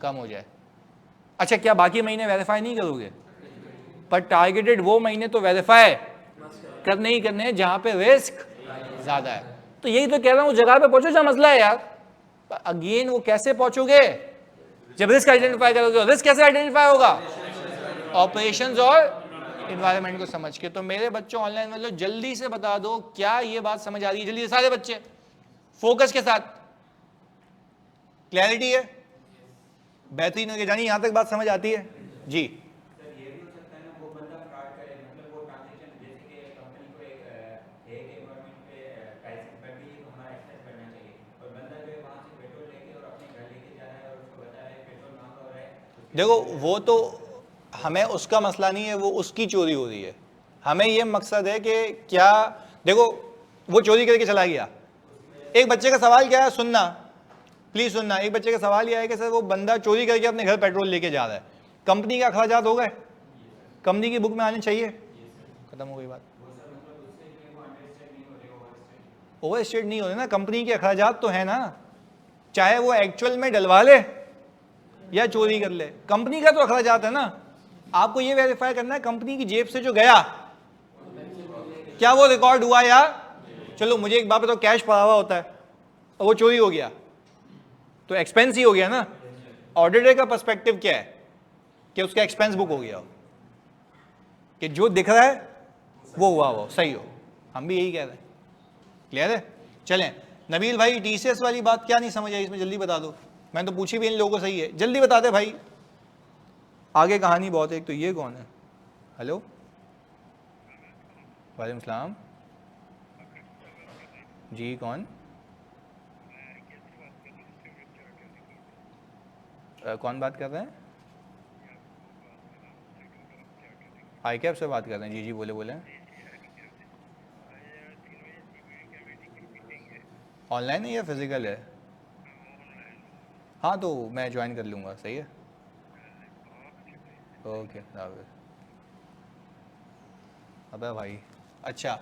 कम हो जाए। अच्छा क्या बाकी महीने वेरीफाई नहीं करोगे? पर टारगेटेड वो महीने तो वेरीफाई करने ही करने हैं जहां पे रिस्क ज्यादा है। तो यही तो कह रहा हूं, उस जगह पे पहुंचो जहां मसला है यार। अगेन वो कैसे पहुंचोगे? जब रिस्क आइडेंटिफाई करोगे। रिस्क कैसे आइडेंटिफाई होगा? ऑपरेशंस और इन्वायरमेंट को समझ के। तो मेरे बच्चों ऑनलाइन में लो, जल्दी से बता दो क्या ये बात समझ आ रही है? जल्दी से सारे बच्चे फोकस के साथ, क्लैरिटी है, बेहतरीन होगी। जानी यहां तक बात समझ आती है जी? सर ये भी हो सकता है ना वो बंदा फ्रॉड करे, मतलब वो ट्रांजैक्शन जैसे कि कंपनी को एक एनवायरमेंट पे प्राइसिंग कर दी तो हमारा एक्सेस करना चाहिए, और बंदा जो है वहाँ से पेट्रोल लेके और अपने घर लेके जा रहा है और उसको बता रहा है पेट्रोल महंगा हो रहा है। देखो वो तो हमें उसका मसला नहीं है, वो उसकी चोरी हो रही है। हमें ये मकसद है कि क्या, देखो वो चोरी करके चला गया। एक बच्चे का सवाल क्या है, सुनना प्लीज सुनना, एक बच्चे का सवाल यह है कि सर वो बंदा चोरी करके अपने घर पेट्रोल लेके जा रहा है, कंपनी के अखराजात हो गए, कंपनी की बुक में आने चाहिए, खत्म हो गई बात। ओवर स्टेट नहीं हो रहे ना, कंपनी के अखराजात तो है ना, चाहे वो एक्चुअल में डलवा ले या चोरी कर ले, कंपनी का तो अखराजात है ना। आपको ये वेरीफाई करना है कंपनी की जेब से जो गया क्या वो रिकॉर्ड हुआ या, चलो मुझे एक बात बताओ, कैश पड़ा हुआ होता है और वो चोरी हो गया तो एक्सपेंस ही हो गया ना। ऑडिटर का पर्सपेक्टिव क्या है कि उसका एक्सपेंस बुक हो गया हो, कि जो दिख रहा है वो हुआ हो, सही हो। हम भी यही कह रहे हैं, क्लियर है? चलें नबील भाई, टीसीएस वाली बात क्या नहीं समझ आई इसमें, जल्दी बता दो। मैंने तो पूछी भी इन लोगों को, सही है जल्दी बता दे भाई, आगे कहानी बहुत है। एक तो ये कौन है, हेलो वालेकुम सलाम जी, कौन कौन बात कर रहे हैं? आई कैप से बात कर रहे हैं? जी जी बोले बोले। ऑनलाइन है या फिजिकल है? हाँ तो मैं ज्वाइन कर लूँगा, सही है, ओके। अबे भाई अच्छा,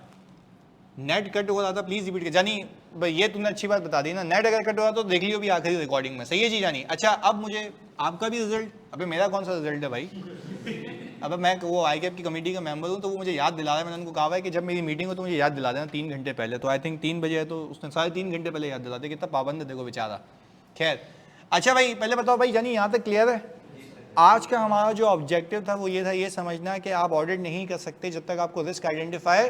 नेट कट हो रहा था, प्लीज रिपीट कर। जानी भाई ये तुमने अच्छी बात बता दी ना, नेट अगर कट हो रहा तो देख लियो भी आखिरी रिकॉर्डिंग में, सही है जी जानी। अच्छा अब मुझे आपका भी रिजल्ट, अबे मेरा कौन सा रिजल्ट है भाई? अबे मैं वो आई कैप की कमेटी का मेंबर हूँ, तो वो मुझे याद दिला रहा है। मैंने उनको कहा है कि जब मेरी मीटिंग हो तो मुझे याद दिला देना 3 घंटे पहले। तो आई थिंक 3 बजे है तो उसने 3.5 घंटे पहले याद दिला दिया। कितना पाबंद है देखो बेचारा। खैर अच्छा भाई पहले बताओ भाई जानी यहाँ तक क्लियर है? आज का हमारा जो ऑब्जेक्टिव था वो ये था, ये समझना कि आप ऑडिट नहीं कर सकते जब तक आपको रिस्क आइडेंटिफाई।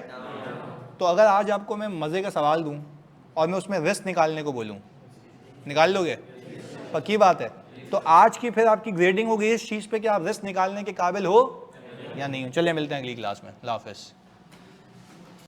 तो अगर आज आपको मैं मज़े का सवाल दूं और मैं उसमें रिस्क निकालने को बोलूं, निकाल लोगे? पक्की बात है। तो आज की फिर आपकी ग्रेडिंग होगी इस चीज़ पे कि आप रिस्क निकालने के काबिल हो या नहीं हो। चलिए मिलते हैं अगली क्लास में। अल्लाह हाफ़िज़।